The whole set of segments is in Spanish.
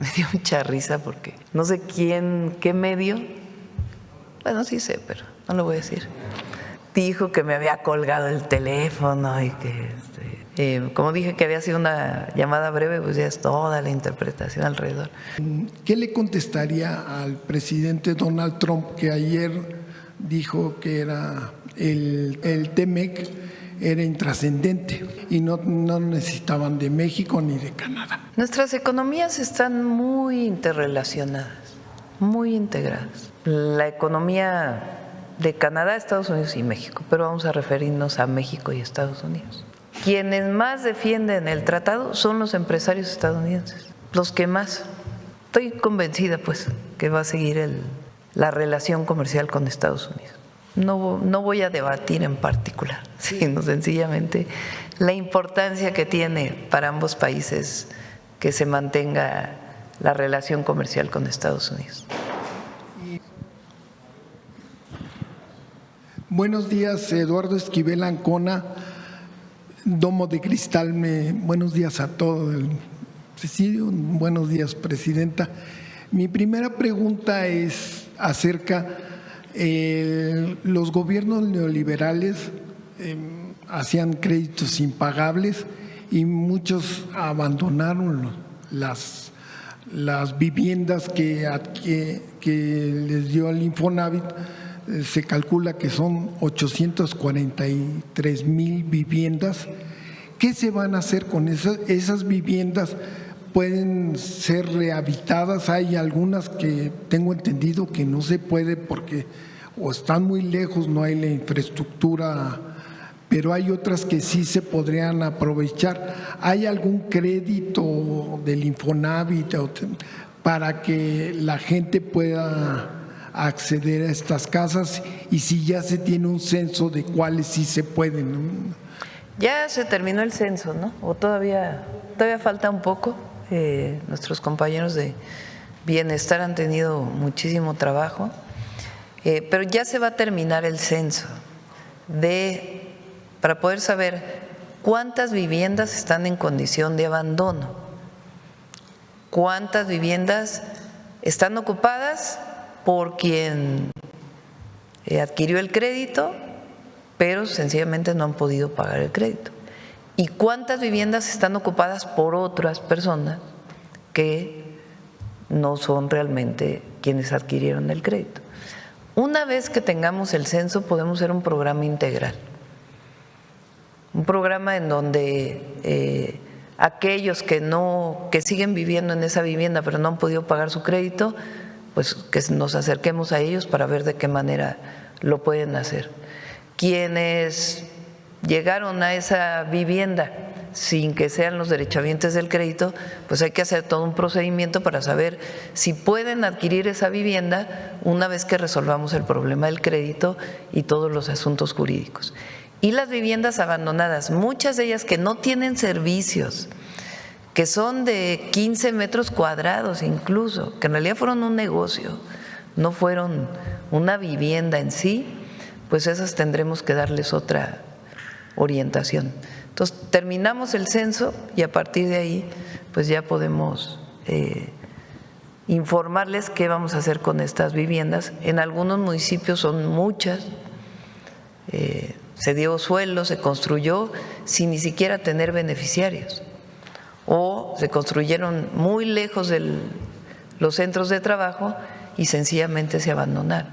Me dio mucha risa porque no sé quién, qué medio, bueno, sí sé, pero no lo voy a decir, dijo que me había colgado el teléfono y que, como dije que había sido una llamada breve, pues ya es toda la interpretación alrededor. ¿Qué le contestaría al presidente Donald Trump que ayer dijo que era el TEMEC era intrascendente y no necesitaban de México ni de Canadá? Nuestras economías están muy interrelacionadas, muy integradas. La economía de Canadá, Estados Unidos y México, pero vamos a referirnos a México y Estados Unidos. Quienes más defienden el tratado son los empresarios estadounidenses, los que más. Estoy convencida, pues, que va a seguir la relación comercial con Estados Unidos. No voy a debatir en particular, sino sencillamente la importancia que tiene para ambos países que se mantenga la relación comercial con Estados Unidos. Buenos días, Eduardo Esquivel Ancona, Domo de Cristal. Buenos días a todo el presidio. Buenos días, presidenta. Mi primera pregunta es acerca los gobiernos neoliberales hacían créditos impagables y muchos abandonaron las viviendas que les dio el Infonavit. Se calcula que son 843,000 viviendas. ¿Qué se van a hacer con esas viviendas? ¿Pueden ser rehabilitadas? Hay algunas que tengo entendido que no se puede porque o están muy lejos, no hay la infraestructura, pero hay otras que sí se podrían aprovechar. ¿Hay algún crédito del Infonavit para que la gente pueda acceder a estas casas y si ya se tiene un censo de cuáles sí se pueden, ¿no? Ya se terminó el censo, ¿no? O todavía falta un poco. Nuestros compañeros de bienestar han tenido muchísimo trabajo, pero ya se va a terminar el censo para poder saber cuántas viviendas están en condición de abandono, cuántas viviendas están ocupadas por quien adquirió el crédito, pero sencillamente no han podido pagar el crédito. ¿Y cuántas viviendas están ocupadas por otras personas que no son realmente quienes adquirieron el crédito? Una vez que tengamos el censo, podemos hacer un programa integral, un programa en donde aquellos que siguen viviendo en esa vivienda pero no han podido pagar su crédito, pues que nos acerquemos a ellos para ver de qué manera lo pueden hacer. Quienes llegaron a esa vivienda sin que sean los derechohabientes del crédito, pues hay que hacer todo un procedimiento para saber si pueden adquirir esa vivienda una vez que resolvamos el problema del crédito y todos los asuntos jurídicos. Y las viviendas abandonadas, muchas de ellas que no tienen servicios, que son de 15 metros cuadrados incluso, que en realidad fueron un negocio, no fueron una vivienda en sí, pues esas tendremos que darles otra orientación. Entonces, terminamos el censo y a partir de ahí, pues ya podemos informarles qué vamos a hacer con estas viviendas. En algunos municipios son muchas, se dio suelo, se construyó sin ni siquiera tener beneficiarios, o se construyeron muy lejos de los centros de trabajo y sencillamente se abandonaron.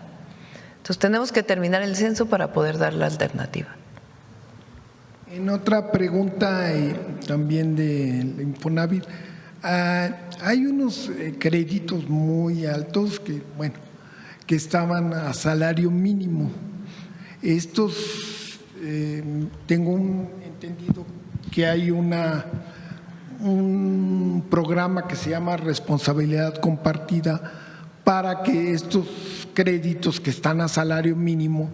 Entonces tenemos que terminar el censo para poder dar la alternativa. En otra pregunta también del Infonavit, hay unos créditos muy altos que estaban a salario mínimo. Estos, tengo entendido que hay un programa que se llama responsabilidad compartida para que estos créditos que están a salario mínimo,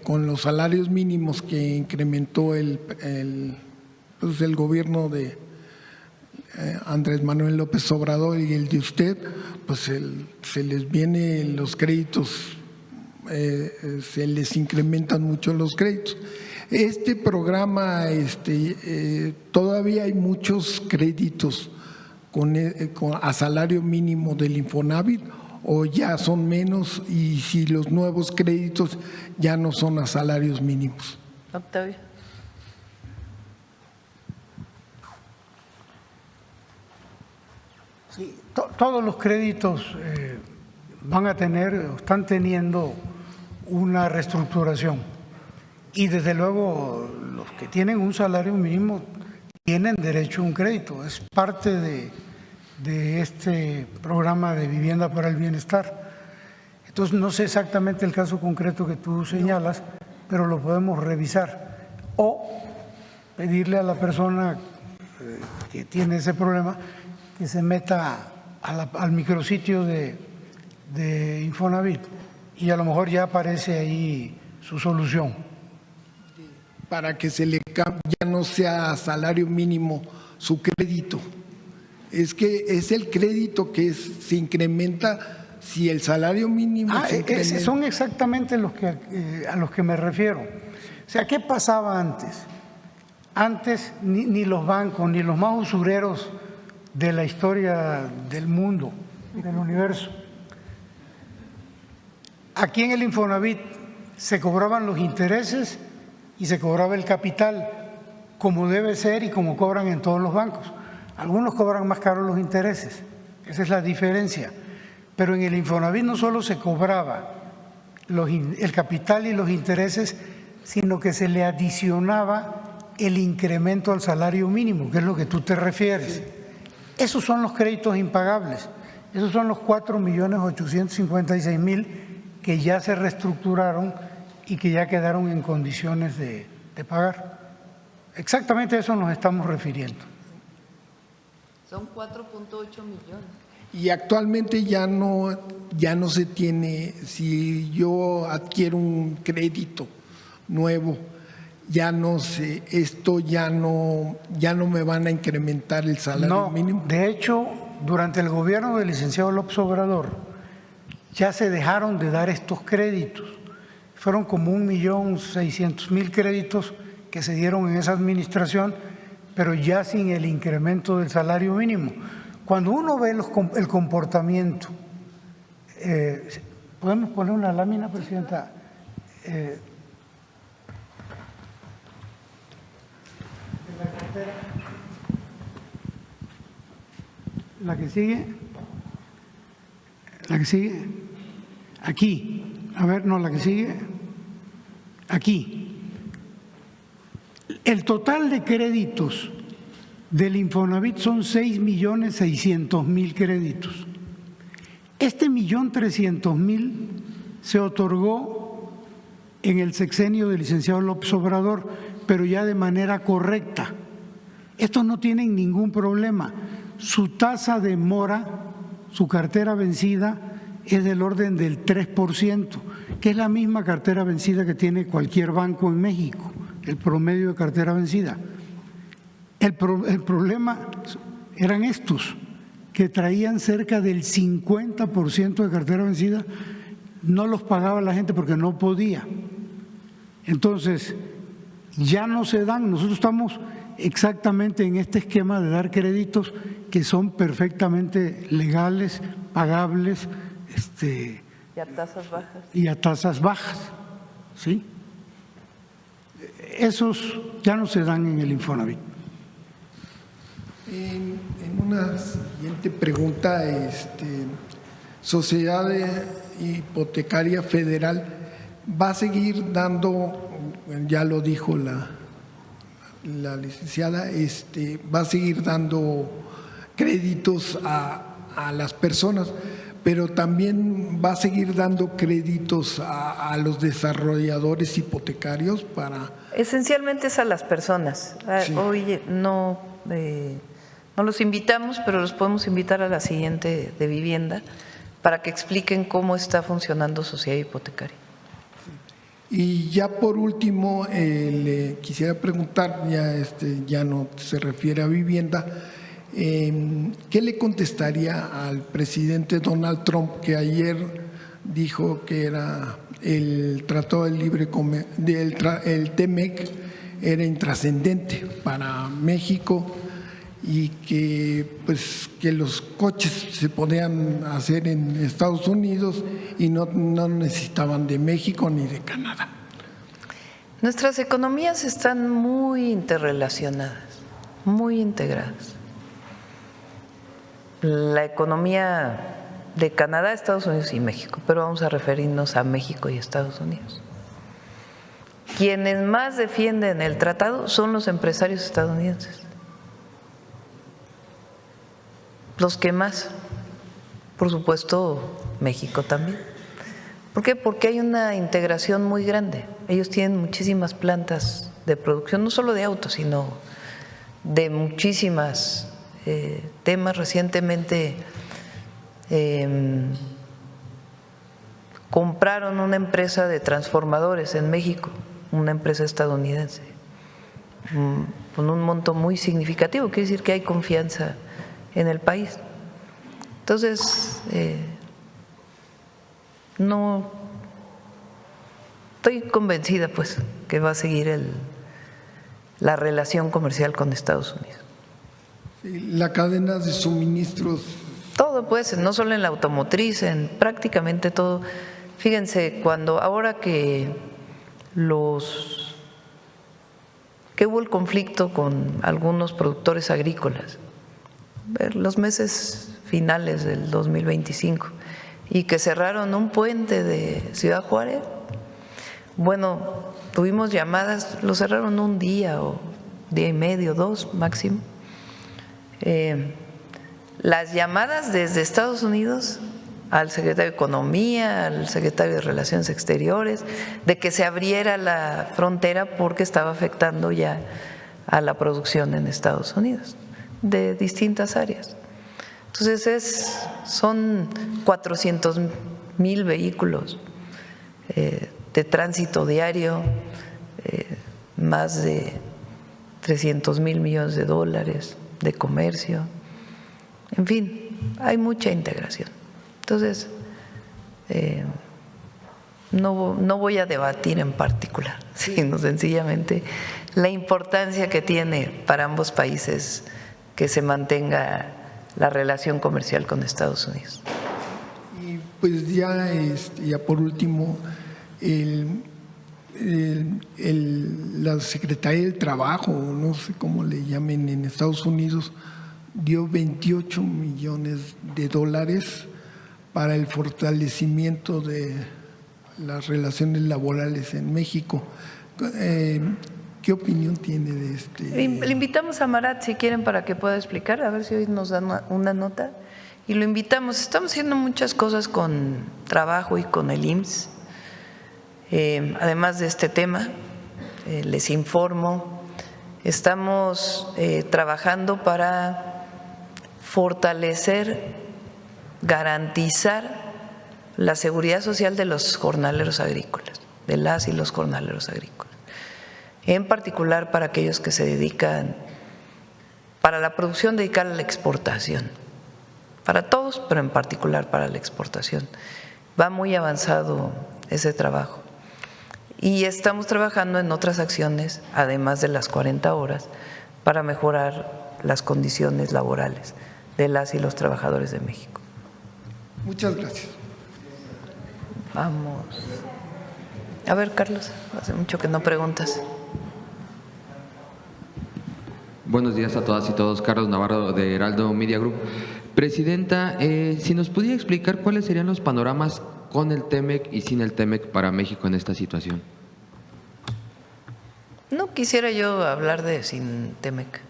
con los salarios mínimos que incrementó el gobierno de Andrés Manuel López Obrador y el de usted, pues se les vienen los créditos, se les incrementan mucho los créditos. Este programa, todavía hay muchos créditos a salario mínimo del Infonavit, o ya son menos, y si los nuevos créditos ya no son a salarios mínimos. Octavio. Sí, todos los créditos van a tener o están teniendo una reestructuración, y desde luego los que tienen un salario mínimo tienen derecho a un crédito, es parte de este programa de vivienda para el bienestar. Entonces no sé exactamente el caso concreto que tú señalas, pero lo podemos revisar o pedirle a la persona que tiene ese problema que se meta al micrositio de Infonavit y a lo mejor ya aparece ahí su solución. Para que se le cambie, ya no sea salario mínimo su crédito. Es que es el crédito que se incrementa si el salario mínimo se incrementa. Son exactamente a los que me refiero. O sea, ¿qué pasaba antes? Antes ni los bancos, ni los más usureros de la historia del mundo, del universo. Aquí en el Infonavit se cobraban los intereses y se cobraba el capital, como debe ser y como cobran en todos los bancos. Algunos cobran más caros los intereses, esa es la diferencia. Pero en el Infonavit no solo se cobraba el capital y los intereses, sino que se le adicionaba el incremento al salario mínimo, que es lo que tú te refieres. Esos son los créditos impagables, esos son los 4.856.000 que ya se reestructuraron y que ya quedaron en condiciones de pagar. Exactamente a eso nos estamos refiriendo. Son 4.8 millones. Y actualmente ya no se tiene, si yo adquiero un crédito nuevo, ya no sé, esto ya no me van a incrementar el salario mínimo. De hecho, durante el gobierno del licenciado López Obrador ya se dejaron de dar estos créditos. Fueron como 1.600.000 créditos que se dieron en esa administración, pero ya sin el incremento del salario mínimo. Cuando uno ve el comportamiento, ¿podemos poner una lámina, Presidenta? La que sigue, aquí, a ver, no, la que sigue, aquí. El total de créditos del Infonavit son 6.600.000 créditos. Este 1.300.000 se otorgó en el sexenio del licenciado López Obrador, pero ya de manera correcta. Estos no tienen ningún problema. Su tasa de mora, su cartera vencida, es del orden del 3%, que es la misma cartera vencida que tiene cualquier banco en México, el promedio de cartera vencida. El problema eran estos, que traían cerca del 50% de cartera vencida, no los pagaba la gente porque no podía. Entonces, ya no se dan, nosotros estamos exactamente en este esquema de dar créditos que son perfectamente legales, pagables, y a tasas bajas. Y a tasas bajas, ¿sí? Esos ya no se dan en el Infonavit. En una siguiente pregunta, Sociedad Hipotecaria Federal va a seguir dando, ya lo dijo la licenciada, va a seguir dando créditos a las personas, pero también va a seguir dando créditos a los desarrolladores hipotecarios para… Esencialmente es a las personas. Sí. Hoy no los invitamos, pero los podemos invitar a la siguiente de vivienda para que expliquen cómo está funcionando Sociedad Hipotecaria. Y ya por último, le quisiera preguntar, ya no se refiere a vivienda, ¿qué le contestaría al presidente Donald Trump, que ayer dijo que era el Tratado del Libre Comercio, el TEMEC, era intrascendente para México y que pues que los coches se podían hacer en Estados Unidos y no necesitaban de México ni de Canadá. Nuestras economías están muy interrelacionadas, muy integradas. La economía de Canadá, Estados Unidos y México, pero vamos a referirnos a México y Estados Unidos. Quienes más defienden el tratado son los empresarios estadounidenses. Los que más, por supuesto, México también. ¿Por qué? Porque hay una integración muy grande. Ellos tienen muchísimas plantas de producción, no solo de autos, sino de muchísimas temas. Recientemente compraron una empresa de transformadores en México, una empresa estadounidense, con un monto muy significativo. Quiere decir que hay confianza en el país. Entonces, no estoy convencida pues que va a seguir la relación comercial con Estados Unidos. La cadena de suministros. Todo pues, no solo en la automotriz, en prácticamente todo. Fíjense, ahora que hubo el conflicto con algunos productores agrícolas, los meses finales del 2025, y que cerraron un puente de Ciudad Juárez, bueno, tuvimos llamadas, lo cerraron un día o día y medio, 2 máximo. Las llamadas desde Estados Unidos al secretario de Economía, al secretario de Relaciones Exteriores, de que se abriera la frontera porque estaba afectando ya a la producción en Estados Unidos, de distintas áreas. Entonces son 400,000 vehículos de tránsito diario, más de 300,000 millones de dólares de comercio, en fin, hay mucha integración. Entonces, no voy a debatir en particular, sino sencillamente la importancia que tiene para ambos países que se mantenga la relación comercial con Estados Unidos. Y pues ya por último, la Secretaría del Trabajo, no sé cómo le llamen en Estados Unidos, dio 28 millones de dólares para el fortalecimiento de las relaciones laborales en México. ¿Qué opinión tiene de este? Le invitamos a Marat si quieren para que pueda explicar, a ver si hoy nos dan una nota. Y lo invitamos, estamos haciendo muchas cosas con trabajo y con el IMSS. Además de este tema, les informo, estamos trabajando para fortalecer, garantizar la seguridad social de los jornaleros agrícolas, de las y los jornaleros agrícolas, en particular para aquellos que se dedican, para la producción dedicada a la exportación, para todos, pero en particular para la exportación. Va muy avanzado ese trabajo. Y estamos trabajando en otras acciones, además de las 40 horas, para mejorar las condiciones laborales de las y los trabajadores de México. Muchas gracias. Vamos. A ver, Carlos, hace mucho que no preguntas. Buenos días a todas y todos. Carlos Navarro, de Heraldo Media Group. Presidenta, si nos pudiera explicar cuáles serían los panoramas con el TEMEC y sin el TEMEC para México en esta situación. No quisiera yo hablar de sin TEMEC.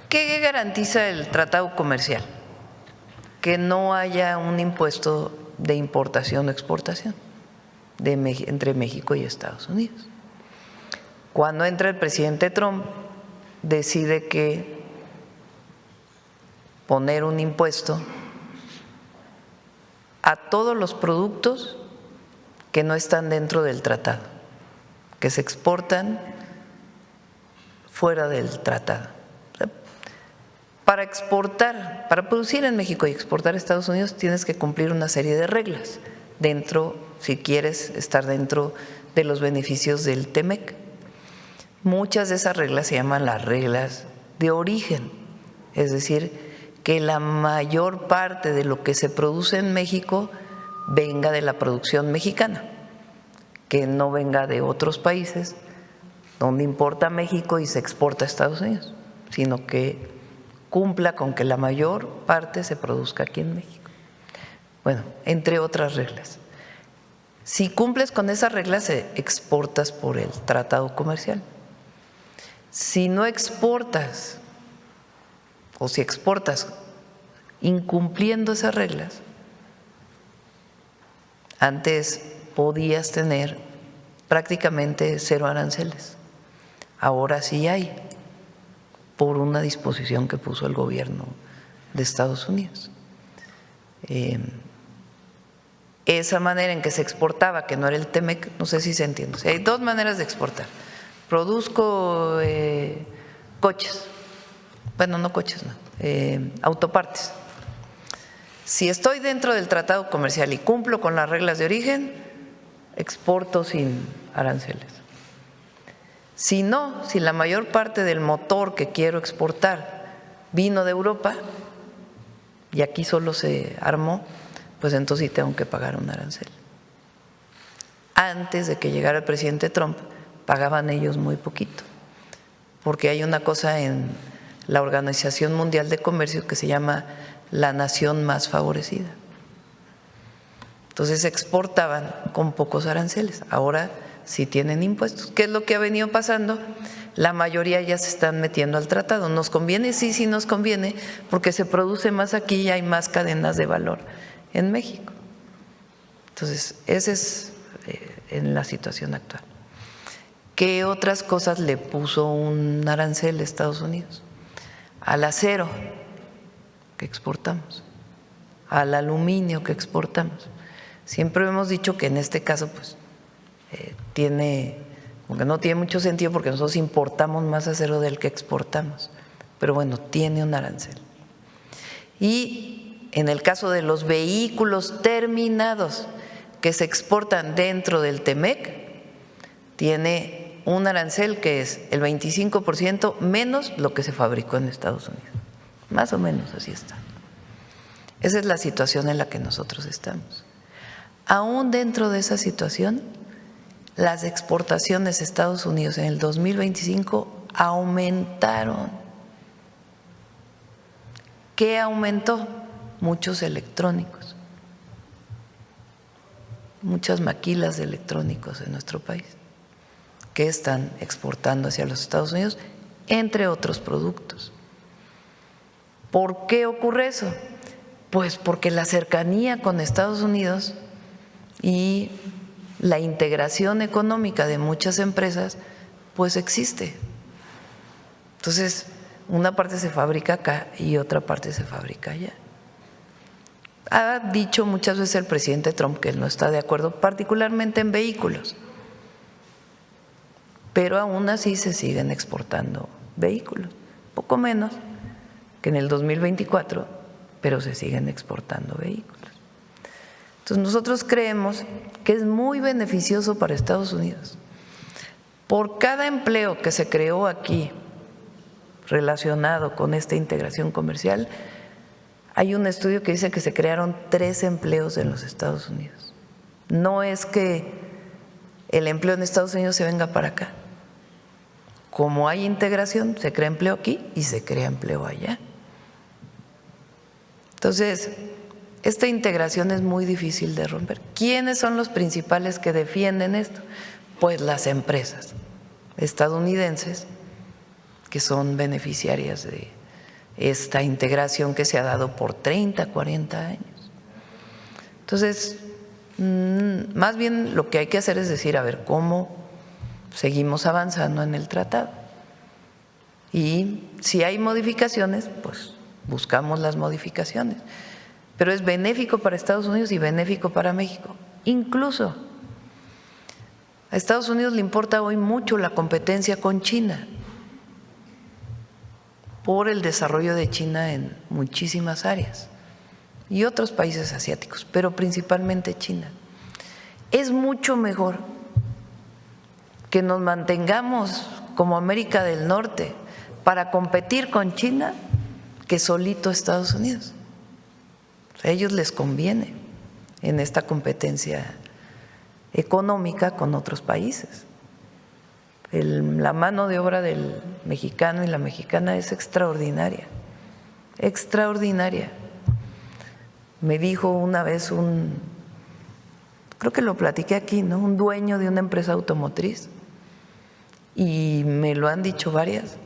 ¿Qué garantiza el tratado comercial? Que no haya un impuesto de importación o exportación entre México y Estados Unidos. Cuando entra el presidente Trump, decide que poner un impuesto a todos los productos que no están dentro del tratado, que se exportan fuera del tratado. Para exportar, para producir en México y exportar a Estados Unidos tienes que cumplir una serie de reglas dentro, si quieres estar dentro de los beneficios del TEMEC. Muchas de esas reglas se llaman las reglas de origen, es decir, que la mayor parte de lo que se produce en México venga de la producción mexicana, que no venga de otros países donde importa México y se exporta a Estados Unidos, sino que cumpla con que la mayor parte se produzca aquí en México. Bueno, entre otras reglas. Si cumples con esas reglas, exportas por el tratado comercial. Si no exportas, o si exportas incumpliendo esas reglas, antes podías tener prácticamente 0 aranceles. Ahora sí hay, por una disposición que puso el gobierno de Estados Unidos. Esa manera en que se exportaba, que no era el TEMEC, no sé si se entiende. O sea, hay 2 maneras de exportar. Produzco coches, bueno, no coches, no, autopartes. Si estoy dentro del tratado comercial y cumplo con las reglas de origen, exporto sin aranceles. Si no, si la mayor parte del motor que quiero exportar vino de Europa y aquí solo se armó, pues entonces sí tengo que pagar un arancel. Antes de que llegara el presidente Trump, pagaban ellos muy poquito, porque hay una cosa en la Organización Mundial de Comercio que se llama la nación más favorecida. Entonces exportaban con pocos aranceles, ahora sí tienen impuestos. ¿Qué es lo que ha venido pasando? La mayoría ya se están metiendo al tratado. ¿Nos conviene? Sí, sí nos conviene, porque se produce más aquí y hay más cadenas de valor en México. Entonces, esa es en la situación actual. ¿Qué otras cosas le puso un arancel a Estados Unidos? Al acero que exportamos, al aluminio que exportamos. Siempre hemos dicho que en este caso pues aunque no tiene mucho sentido porque nosotros importamos más acero del que exportamos, pero bueno, tiene un arancel. Y en el caso de los vehículos terminados que se exportan dentro del TEMEC, tiene un arancel que es el 25% menos lo que se fabricó en Estados Unidos. Más o menos así está. Esa es la situación en la que nosotros estamos. Aún dentro de esa situación, las exportaciones a Estados Unidos en el 2025 aumentaron. ¿Qué aumentó? Muchos electrónicos, muchas maquilas de electrónicos en nuestro país que están exportando hacia los Estados Unidos, entre otros productos. ¿Por qué ocurre eso? Pues porque la cercanía con Estados Unidos y la integración económica de muchas empresas pues existe. Entonces, una parte se fabrica acá y otra parte se fabrica allá. Ha dicho muchas veces el presidente Trump que él no está de acuerdo, particularmente en vehículos, pero aún así se siguen exportando vehículos, poco menos que en el 2024, pero se siguen exportando vehículos. Entonces nosotros creemos que es muy beneficioso para Estados Unidos. Por cada empleo que se creó aquí relacionado con esta integración comercial, hay un estudio que dice que se crearon 3 empleos en los Estados Unidos. No es que el empleo en Estados Unidos se venga para acá. Como hay integración, se crea empleo aquí y se crea empleo allá. Entonces, esta integración es muy difícil de romper. ¿Quiénes son los principales que defienden esto? Pues las empresas estadounidenses, que son beneficiarias de esta integración que se ha dado por 30, 40 años. Entonces, más bien lo que hay que hacer es decir, a ver, ¿cómo seguimos avanzando en el tratado? Y si hay modificaciones, pues buscamos las modificaciones. Pero es benéfico para Estados Unidos y benéfico para México. Incluso a Estados Unidos le importa hoy mucho la competencia con China por el desarrollo de China en muchísimas áreas y otros países asiáticos, pero principalmente China. Es mucho mejor que nos mantengamos como América del Norte para competir con China que solito Estados Unidos. A ellos les conviene en esta competencia económica con otros países. La mano de obra del mexicano y la mexicana es extraordinaria, extraordinaria. Me dijo una vez creo que lo platiqué aquí, ¿no? Un dueño de una empresa automotriz, y me lo han dicho varias,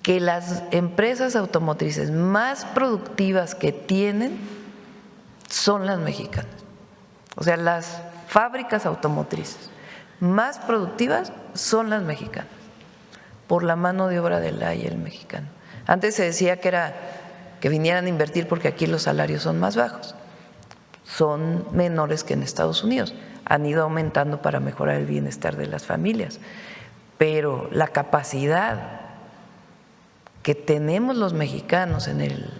que las empresas automotrices más productivas que tienen son las mexicanas. O sea, las fábricas automotrices más productivas son las mexicanas, por la mano de obra del el mexicano. Antes se decía que vinieran a invertir porque aquí los salarios son más bajos, son menores que en Estados Unidos, han ido aumentando para mejorar el bienestar de las familias, pero la capacidad que tenemos los mexicanos en el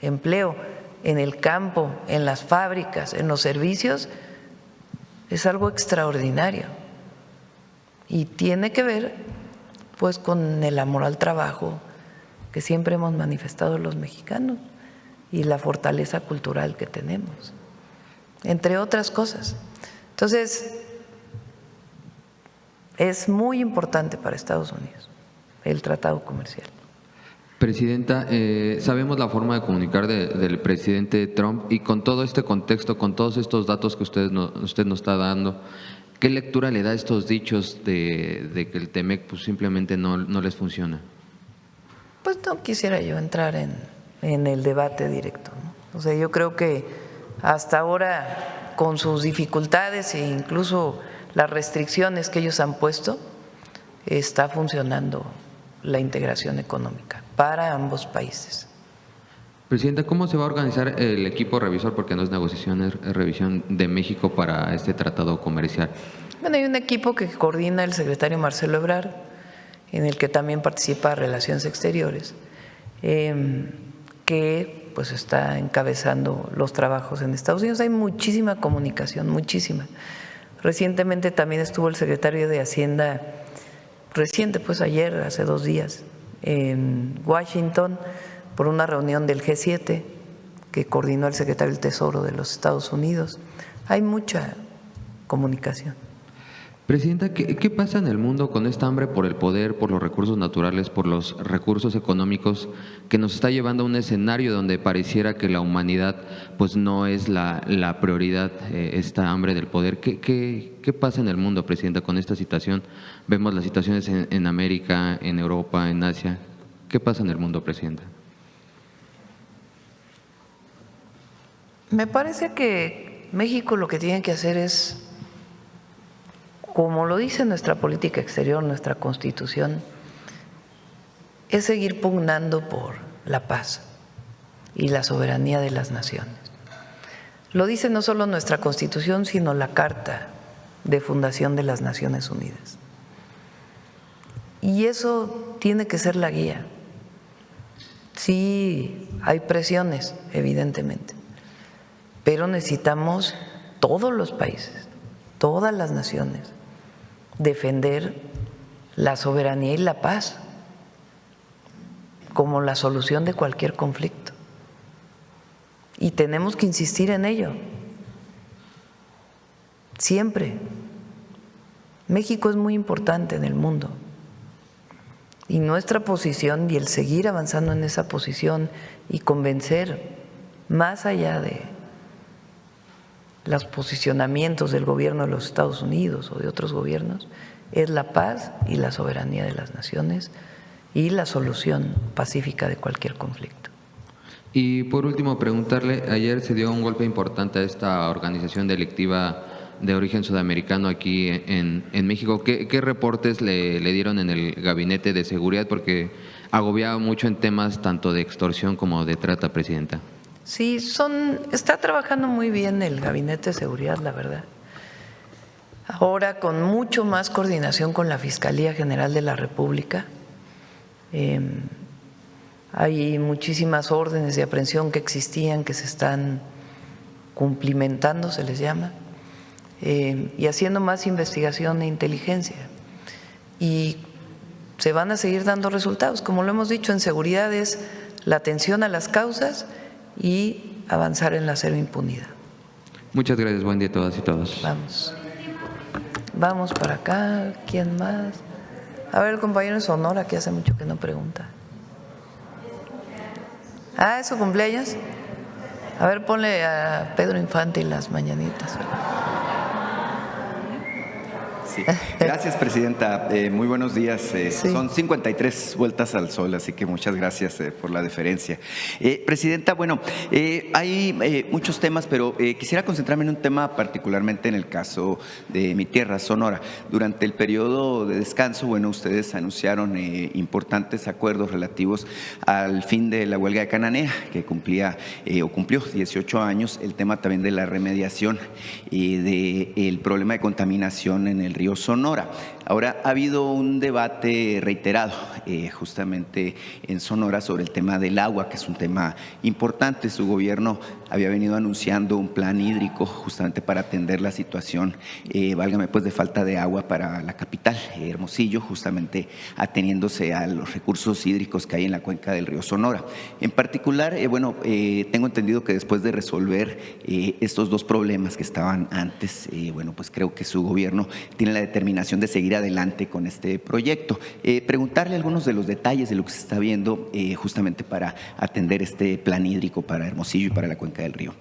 empleo, en el campo, en las fábricas, en los servicios, es algo extraordinario y tiene que ver pues con el amor al trabajo que siempre hemos manifestado los mexicanos y la fortaleza cultural que tenemos, entre otras cosas. Entonces, es muy importante para Estados Unidos el tratado comercial. Presidenta, sabemos la forma de comunicar del presidente Trump, y con todo este contexto, con todos estos datos que usted nos está dando, ¿qué lectura le da a estos dichos de que el TEMEC pues simplemente no les funciona? Pues no quisiera yo entrar en el debate directo, ¿no? O sea, yo creo que hasta ahora, con sus dificultades e incluso las restricciones que ellos han puesto, está funcionando la integración económica para ambos países. Presidenta, ¿cómo se va a organizar el equipo revisor, porque no es negociación, es revisión de México para este tratado comercial? Bueno, hay un equipo que coordina el secretario Marcelo Ebrard, en el que también participa Relaciones Exteriores, que pues está encabezando los trabajos en Estados Unidos. Hay muchísima comunicación, muchísima. Recientemente también estuvo el secretario de Hacienda, reciente, pues ayer, hace 2 días, en Washington por una reunión del G7 que coordinó el secretario del Tesoro de los Estados Unidos. Hay mucha comunicación. Presidenta, ¿qué pasa en el mundo con esta hambre por el poder, por los recursos naturales, por los recursos económicos, que nos está llevando a un escenario donde pareciera que la humanidad pues no es la prioridad, esta hambre del poder? ¿Qué pasa en el mundo, Presidenta, con esta situación? Vemos las situaciones en América, en Europa, en Asia. ¿Qué pasa en el mundo, Presidenta? Me parece que México lo que tiene que hacer es, como lo dice nuestra política exterior, nuestra Constitución, es seguir pugnando por la paz y la soberanía de las naciones. Lo dice no solo nuestra Constitución, sino la Carta de Fundación de las Naciones Unidas. Y eso tiene que ser la guía. Sí, hay presiones, evidentemente, pero necesitamos todos los países, todas las naciones, defender la soberanía y la paz como la solución de cualquier conflicto. Y tenemos que insistir en ello, siempre. México es muy importante en el mundo y nuestra posición y el seguir avanzando en esa posición y convencer más allá de los posicionamientos del gobierno de los Estados Unidos o de otros gobiernos, es la paz y la soberanía de las naciones y la solución pacífica de cualquier conflicto. Y por último, preguntarle, ayer se dio un golpe importante a esta organización delictiva de origen sudamericano aquí en México. ¿Qué reportes le dieron en el gabinete de seguridad? Porque agobiaba mucho en temas tanto de extorsión como de trata, Presidenta. Sí, está trabajando muy bien el Gabinete de Seguridad, la verdad. Ahora con mucho más coordinación con la Fiscalía General de la República. Hay muchísimas órdenes de aprehensión que existían, que se están cumplimentando, se les llama, y haciendo más investigación e inteligencia. Y se van a seguir dando resultados. Como lo hemos dicho, en seguridad es la atención a las causas y avanzar en la cero impunidad. Muchas gracias, buen día a todas y todos. Vamos para acá, ¿quién más? A ver, el compañero de Sonora, que hace mucho que no pregunta. ¿Es su cumpleaños? A ver, ponle a Pedro Infante y las mañanitas. Sí. Gracias, presidenta. Muy buenos días. Sí. Son 53 vueltas al sol, así que muchas gracias por la deferencia. Presidenta, bueno, hay muchos temas, pero quisiera concentrarme en un tema particularmente en el caso de mi tierra, Sonora. Durante el periodo de descanso, bueno, ustedes anunciaron importantes acuerdos relativos al fin de la huelga de Cananea, que cumplió 18 años, el tema también de la remediación y del problema de contaminación en el río Sonora. Ahora, ha habido un debate reiterado justamente en Sonora sobre el tema del agua, que es un tema importante. Su gobierno había venido anunciando un plan hídrico justamente para atender la situación, válgame pues, de falta de agua para la capital, Hermosillo, justamente ateniéndose a los recursos hídricos que hay en la cuenca del río Sonora. En particular, tengo entendido que después de resolver estos dos problemas que estaban antes, pues creo que su gobierno tiene la determinación de seguir adelante con este proyecto. Preguntarle algunos de los detalles de lo que se está viendo justamente para atender este plan hídrico para Hermosillo y para la cuenca del río.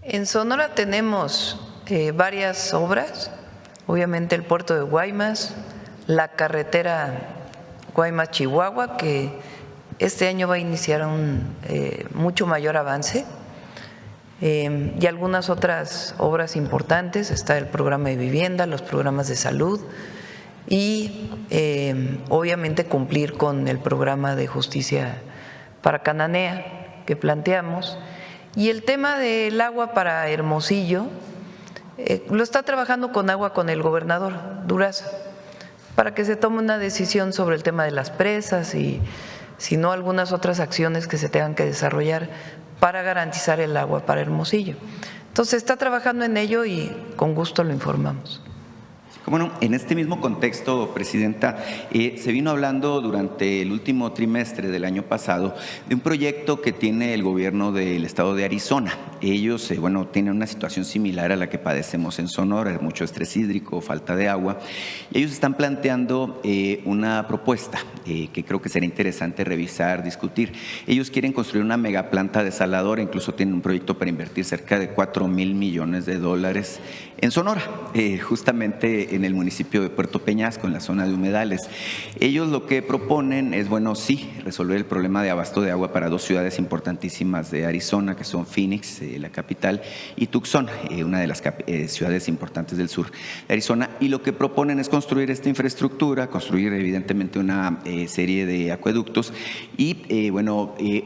En Sonora tenemos varias obras, obviamente el puerto de Guaymas, la carretera Guaymas-Chihuahua, que este año va a iniciar un mucho mayor avance, y algunas otras obras importantes. Está el programa de vivienda, los programas de salud y obviamente cumplir con el programa de justicia para Cananea que planteamos. Y el tema del agua para Hermosillo lo está trabajando con agua con el gobernador Durazo para que se tome una decisión sobre el tema de las presas y si no algunas otras acciones que se tengan que desarrollar para garantizar el agua para Hermosillo. Entonces está trabajando en ello y con gusto lo informamos. Bueno, en este mismo contexto, presidenta, se vino hablando durante el último trimestre del año pasado de un proyecto que tiene el gobierno del estado de Arizona. Ellos, tienen una situación similar a la que padecemos en Sonora, mucho estrés hídrico, falta de agua. Y ellos están planteando una propuesta que creo que será interesante revisar, discutir. Ellos quieren construir una megaplanta desaladora, incluso tienen un proyecto para invertir cerca de $4,000 millones en Sonora, justamente en el municipio de Puerto Peñasco, en la zona de humedales. Ellos lo que proponen es, resolver el problema de abasto de agua para dos ciudades importantísimas de Arizona, que son Phoenix, la capital, y Tucson, una de las ciudades importantes del sur de Arizona. Y lo que proponen es construir esta infraestructura, construir evidentemente una serie de acueductos y,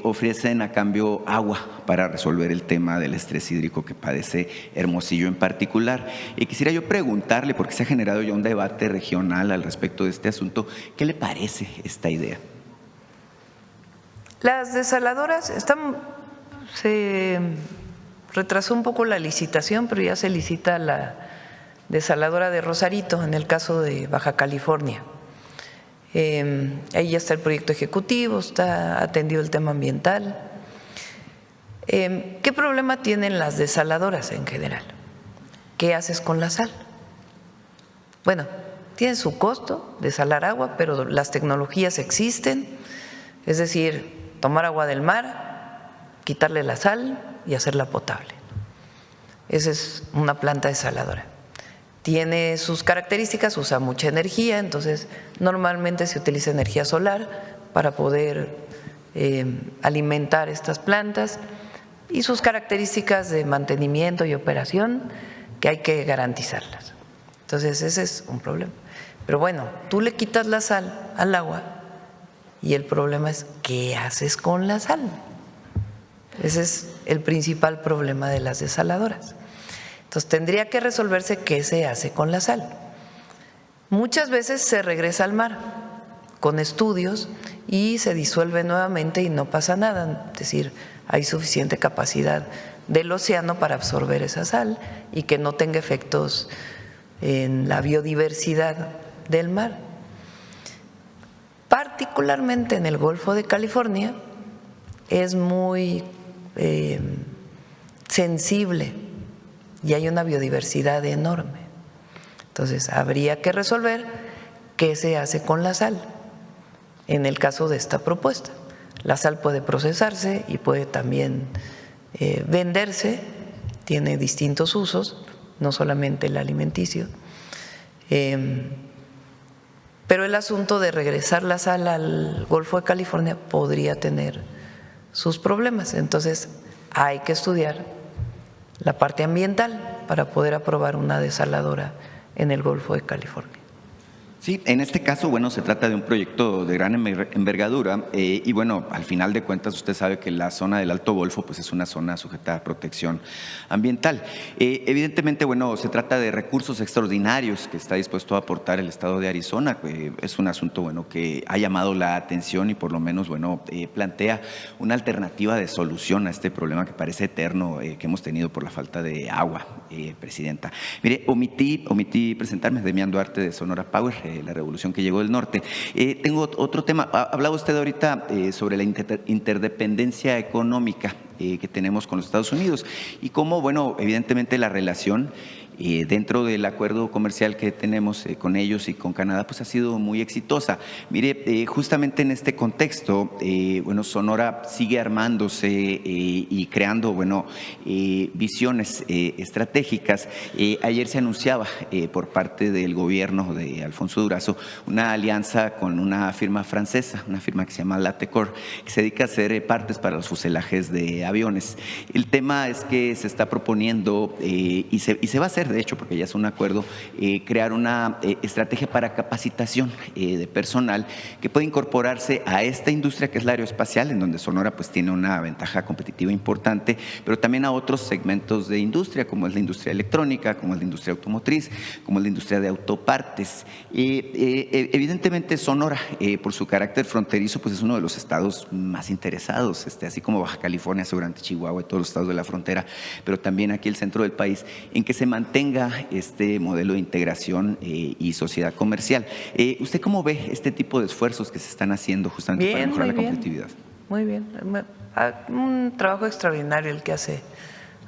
ofrecen a cambio agua para resolver el tema del estrés hídrico que padece Hermosillo en particular. Quisiera yo preguntarle, porque se ha generado ya un debate regional al respecto de este asunto, ¿qué le parece esta idea? Las desaladoras se retrasó un poco la licitación, pero ya se licita la desaladora de Rosarito, en el caso de Baja California. Ahí ya está el proyecto ejecutivo, está atendido el tema ambiental. ¿Qué problema tienen las desaladoras en general? ¿Qué haces con la sal? Bueno, tiene su costo desalar agua, pero las tecnologías existen, es decir, tomar agua del mar, quitarle la sal y hacerla potable. Esa es una planta desaladora. Tiene sus características, usa mucha energía, entonces normalmente se utiliza energía solar para poder alimentar estas plantas y sus características de mantenimiento y operación que hay que garantizarlas. Entonces ese es un problema. Pero bueno, tú le quitas la sal al agua y el problema es ¿qué haces con la sal? Ese es el principal problema de las desaladoras. Entonces tendría que resolverse qué se hace con la sal. Muchas veces se regresa al mar con estudios y se disuelve nuevamente y no pasa nada, es decir, hay suficiente capacidad del océano para absorber esa sal y que no tenga efectos en la biodiversidad del mar. particularmente en el Golfo de California, es muy sensible y hay una biodiversidad enorme. Entonces, habría que resolver qué se hace con la sal en el caso de esta propuesta. La sal puede procesarse y puede también venderse, tiene distintos usos, no solamente el alimenticio. Pero el asunto de regresar la sal al Golfo de California podría tener sus problemas. Entonces, hay que estudiar la parte ambiental para poder aprobar una desaladora en el Golfo de California. Sí, en este caso, bueno, se trata de un proyecto de gran envergadura y bueno, al final de cuentas usted sabe que la zona del Alto Golfo pues es una zona sujeta a protección ambiental. Evidentemente, bueno, se trata de recursos extraordinarios que está dispuesto a aportar el Estado de Arizona. Es un asunto, bueno, que ha llamado la atención y por lo menos, bueno, plantea una alternativa de solución a este problema que parece eterno que hemos tenido por la falta de agua, Presidenta. Mire, omití presentarme, Demián Duarte de Sonora Power, la revolución que llegó del norte. Tengo otro tema. Hablaba usted ahorita sobre la interdependencia económica que tenemos con los Estados Unidos y cómo, bueno, evidentemente la relación dentro del acuerdo comercial que tenemos con ellos y con Canadá, pues ha sido muy exitosa. Mire, justamente en este contexto, bueno, Sonora sigue armándose y creando, bueno, visiones estratégicas. Ayer se anunciaba por parte del gobierno de Alfonso Durazo una alianza con una firma francesa, una firma que se llama Latecor, que se dedica a hacer partes para los fuselajes de aviones. El tema es que se está proponiendo y se va a hacer, de hecho, porque ya es un acuerdo, crear una estrategia para capacitación de personal que puede incorporarse a esta industria que es la aeroespacial, en donde Sonora pues tiene una ventaja competitiva importante, pero también a otros segmentos de industria, como es la industria electrónica, como es la industria automotriz, como es la industria de autopartes. Evidentemente Sonora, por su carácter fronterizo, pues es uno de los estados más interesados, así como Baja California, seguramente Chihuahua y todos los estados de la frontera, pero también aquí el centro del país, en que se mantenga este modelo de integración y sociedad comercial. ¿Usted cómo ve este tipo de esfuerzos que se están haciendo justamente para mejorar la competitividad? Muy bien, un trabajo extraordinario el que hace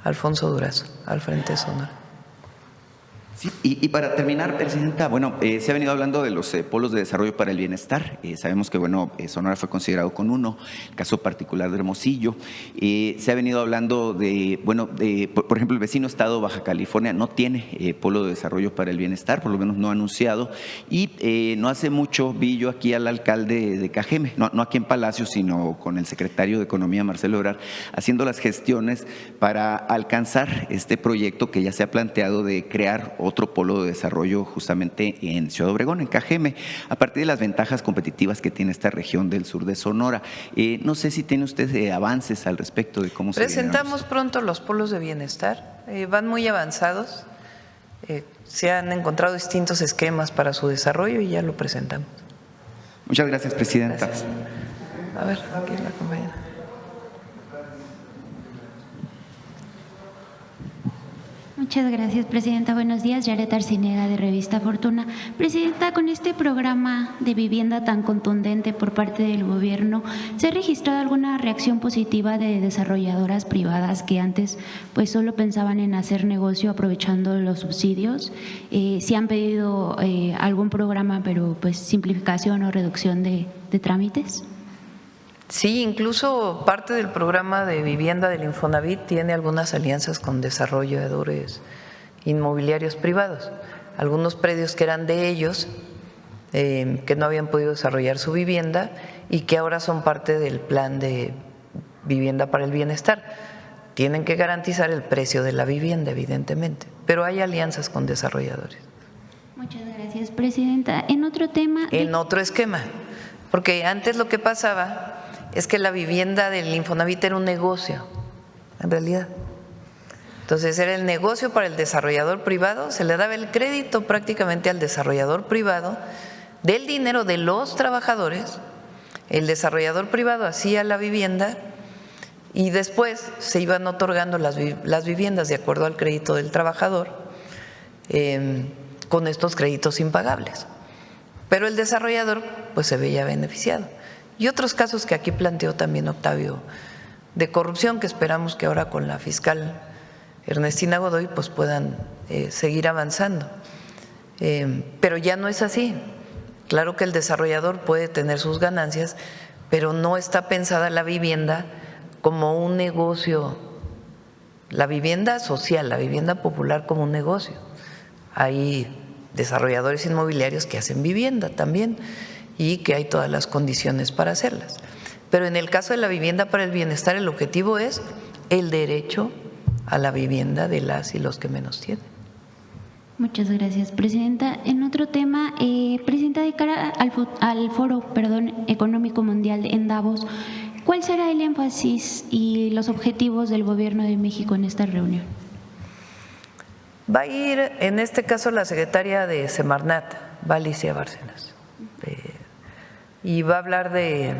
Alfonso Durazo al frente de Sonora. Sí, y para terminar, Presidenta, bueno, se ha venido hablando de los polos de desarrollo para el bienestar. Sabemos que, bueno, Sonora fue considerado con uno, el caso particular de Hermosillo. Se ha venido hablando de, bueno, por ejemplo, el vecino estado Baja California no tiene polo de desarrollo para el bienestar, por lo menos no ha anunciado. Y no hace mucho vi yo aquí al alcalde de Cajeme, no aquí en Palacio, sino con el secretario de Economía, Marcelo Ebrard, haciendo las gestiones para alcanzar este proyecto que ya se ha planteado de crear otro polo de desarrollo justamente en Ciudad Obregón, en Cajeme, a partir de las ventajas competitivas que tiene esta región del sur de Sonora. No sé si tiene usted avances al respecto de cómo se presentamos pronto los polos de bienestar, van muy avanzados, se han encontrado distintos esquemas para su desarrollo y ya lo presentamos. Muchas gracias, Presidenta. Gracias. A ver, aquí la compañera. Muchas gracias, Presidenta. Buenos días. Yaret Arcinega, de Revista Fortuna. Presidenta, con este programa de vivienda tan contundente por parte del Gobierno, ¿se ha registrado alguna reacción positiva de desarrolladoras privadas que antes pues solo pensaban en hacer negocio aprovechando los subsidios? ¿Si han pedido algún programa, pero pues simplificación o reducción de trámites? Sí, incluso parte del programa de vivienda del Infonavit tiene algunas alianzas con desarrolladores inmobiliarios privados. Algunos predios que eran de ellos, que no habían podido desarrollar su vivienda y que ahora son parte del plan de vivienda para el bienestar. Tienen que garantizar el precio de la vivienda, evidentemente, pero hay alianzas con desarrolladores. Muchas gracias, Presidenta. En otro tema… En otro esquema, porque antes lo que pasaba es que la vivienda del Infonavit era un negocio, en realidad. Entonces era el negocio para el desarrollador privado, se le daba el crédito prácticamente al desarrollador privado del dinero de los trabajadores, el desarrollador privado hacía la vivienda y después se iban otorgando las viviendas de acuerdo al crédito del trabajador con estos créditos impagables. pero el desarrollador pues se veía beneficiado. Y otros casos que aquí planteó también Octavio de corrupción, que esperamos que ahora con la fiscal Ernestina Godoy pues puedan seguir avanzando. Pero ya no es así. Claro que el desarrollador puede tener sus ganancias, pero no está pensada la vivienda como un negocio, la vivienda social, la vivienda popular como un negocio. Hay desarrolladores inmobiliarios que hacen vivienda también y que hay todas las condiciones para hacerlas. Pero en el caso de la vivienda para el bienestar, el objetivo es el derecho a la vivienda de las y los que menos tienen. Muchas gracias, Presidenta. En otro tema, Presidenta, de cara al Foro Económico Mundial en Davos, ¿cuál será el énfasis y los objetivos del Gobierno de México en esta reunión? Va a ir, en este caso, la secretaria de Semarnat, va Alicia Bárcenas, y va a hablar de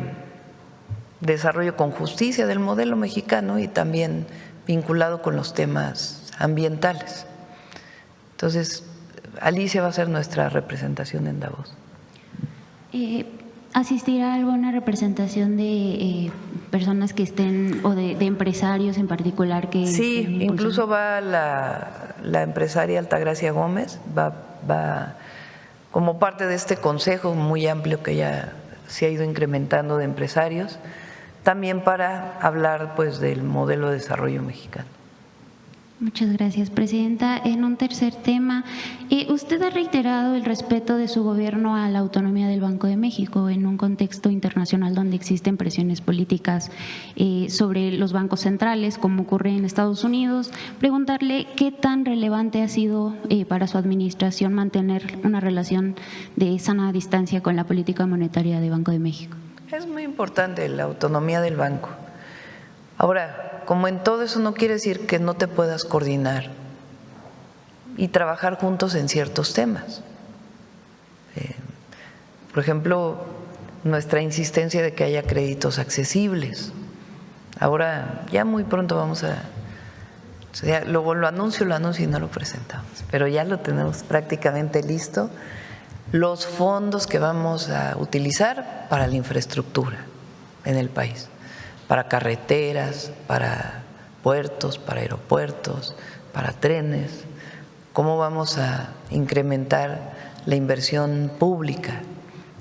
desarrollo con justicia del modelo mexicano y también vinculado con los temas ambientales. Entonces, Alicia va a ser nuestra representación en Davos. ¿Asistirá alguna representación de personas que estén, o de empresarios en particular que sí, estén incluso va la empresaria Altagracia Gómez, va como parte de este consejo muy amplio que ya se ha ido incrementando de empresarios, también para hablar pues del modelo de desarrollo mexicano. Muchas gracias, Presidenta. En un tercer tema, usted ha reiterado el respeto de su gobierno a la autonomía del Banco de México en un contexto internacional donde existen presiones políticas sobre los bancos centrales, como ocurre en Estados Unidos. Preguntarle qué tan relevante ha sido para su administración mantener una relación de sana distancia con la política monetaria del Banco de México. Es muy importante la autonomía del banco. Ahora, como en todo eso no quiere decir que no te puedas coordinar y trabajar juntos en ciertos temas. Por ejemplo, nuestra insistencia de que haya créditos accesibles. Ahora, ya muy pronto vamos a… O sea, luego lo anuncio y no lo presentamos, pero ya lo tenemos prácticamente listo. Los fondos que vamos a utilizar para la infraestructura en el país, para carreteras, para puertos, para aeropuertos, para trenes, cómo vamos a incrementar la inversión pública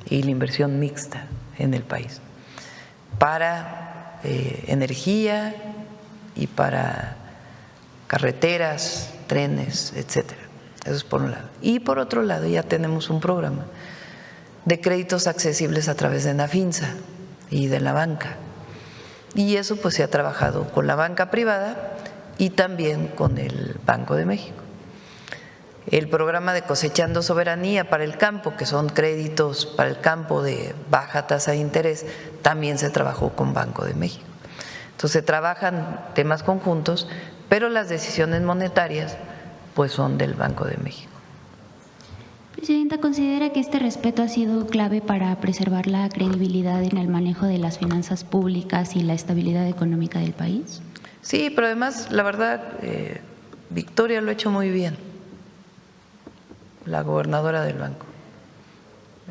y la inversión mixta en el país, para energía y para carreteras, trenes, etcétera. Eso es por un lado. Y por otro lado ya tenemos un programa de créditos accesibles a través de Nafinsa y de la banca. Y eso pues se ha trabajado con la banca privada y también con el Banco de México. El programa de Cosechando Soberanía para el campo, que son créditos para el campo de baja tasa de interés, también se trabajó con Banco de México. Entonces se trabajan temas conjuntos, pero las decisiones monetarias pues son del Banco de México. Presidenta, ¿considera que este respeto ha sido clave para preservar la credibilidad en el manejo de las finanzas públicas y la estabilidad económica del país? Sí, pero además, la verdad, Victoria lo ha hecho muy bien, la gobernadora del banco.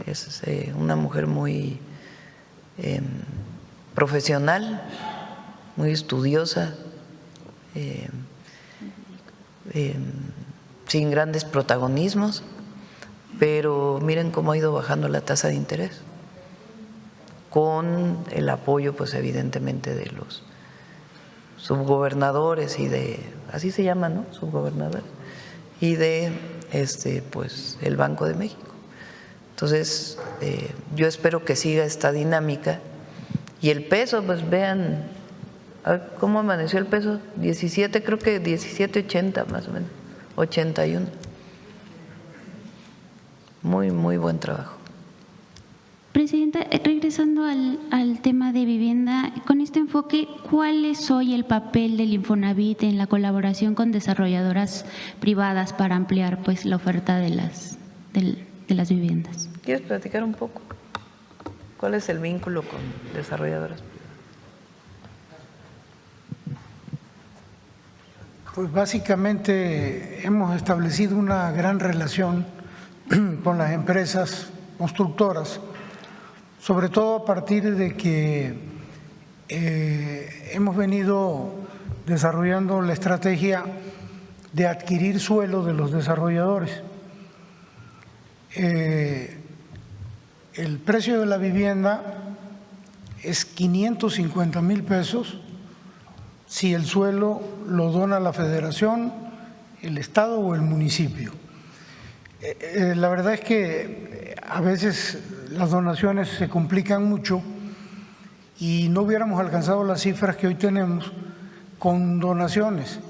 Es una mujer muy profesional, muy estudiosa, sin grandes protagonismos, pero miren cómo ha ido bajando la tasa de interés, con el apoyo pues evidentemente de los subgobernadores y de, así se llaman, ¿no? Subgobernadores, y de pues el Banco de México. Entonces, yo espero que siga esta dinámica y el peso, pues vean cómo amaneció el peso, 17, creo que 17.80 más o menos, 81. Muy, muy buen trabajo. Presidenta, regresando al tema de vivienda, con este enfoque, ¿cuál es hoy el papel del Infonavit en la colaboración con desarrolladoras privadas para ampliar pues la oferta de las viviendas? ¿Quieres platicar un poco? ¿Cuál es el vínculo con desarrolladoras? Pues básicamente hemos establecido una gran relación con las empresas constructoras, sobre todo a partir de que hemos venido desarrollando la estrategia de adquirir suelo de los desarrolladores. El precio de la vivienda es 550,000 pesos si el suelo lo dona la federación, el estado o el municipio. La verdad es que a veces las donaciones se complican mucho y no hubiéramos alcanzado las cifras que hoy tenemos con donaciones.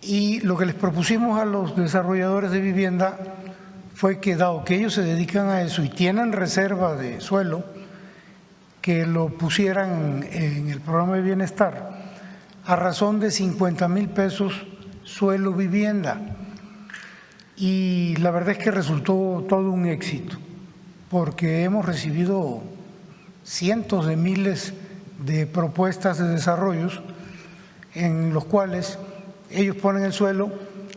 Y lo que les propusimos a los desarrolladores de vivienda fue que, dado que ellos se dedican a eso y tienen reserva de suelo, que lo pusieran en el programa de bienestar a razón de 50,000 pesos suelo vivienda. Y la verdad es que resultó todo un éxito, porque hemos recibido cientos de miles de propuestas de desarrollos en los cuales ellos ponen el suelo,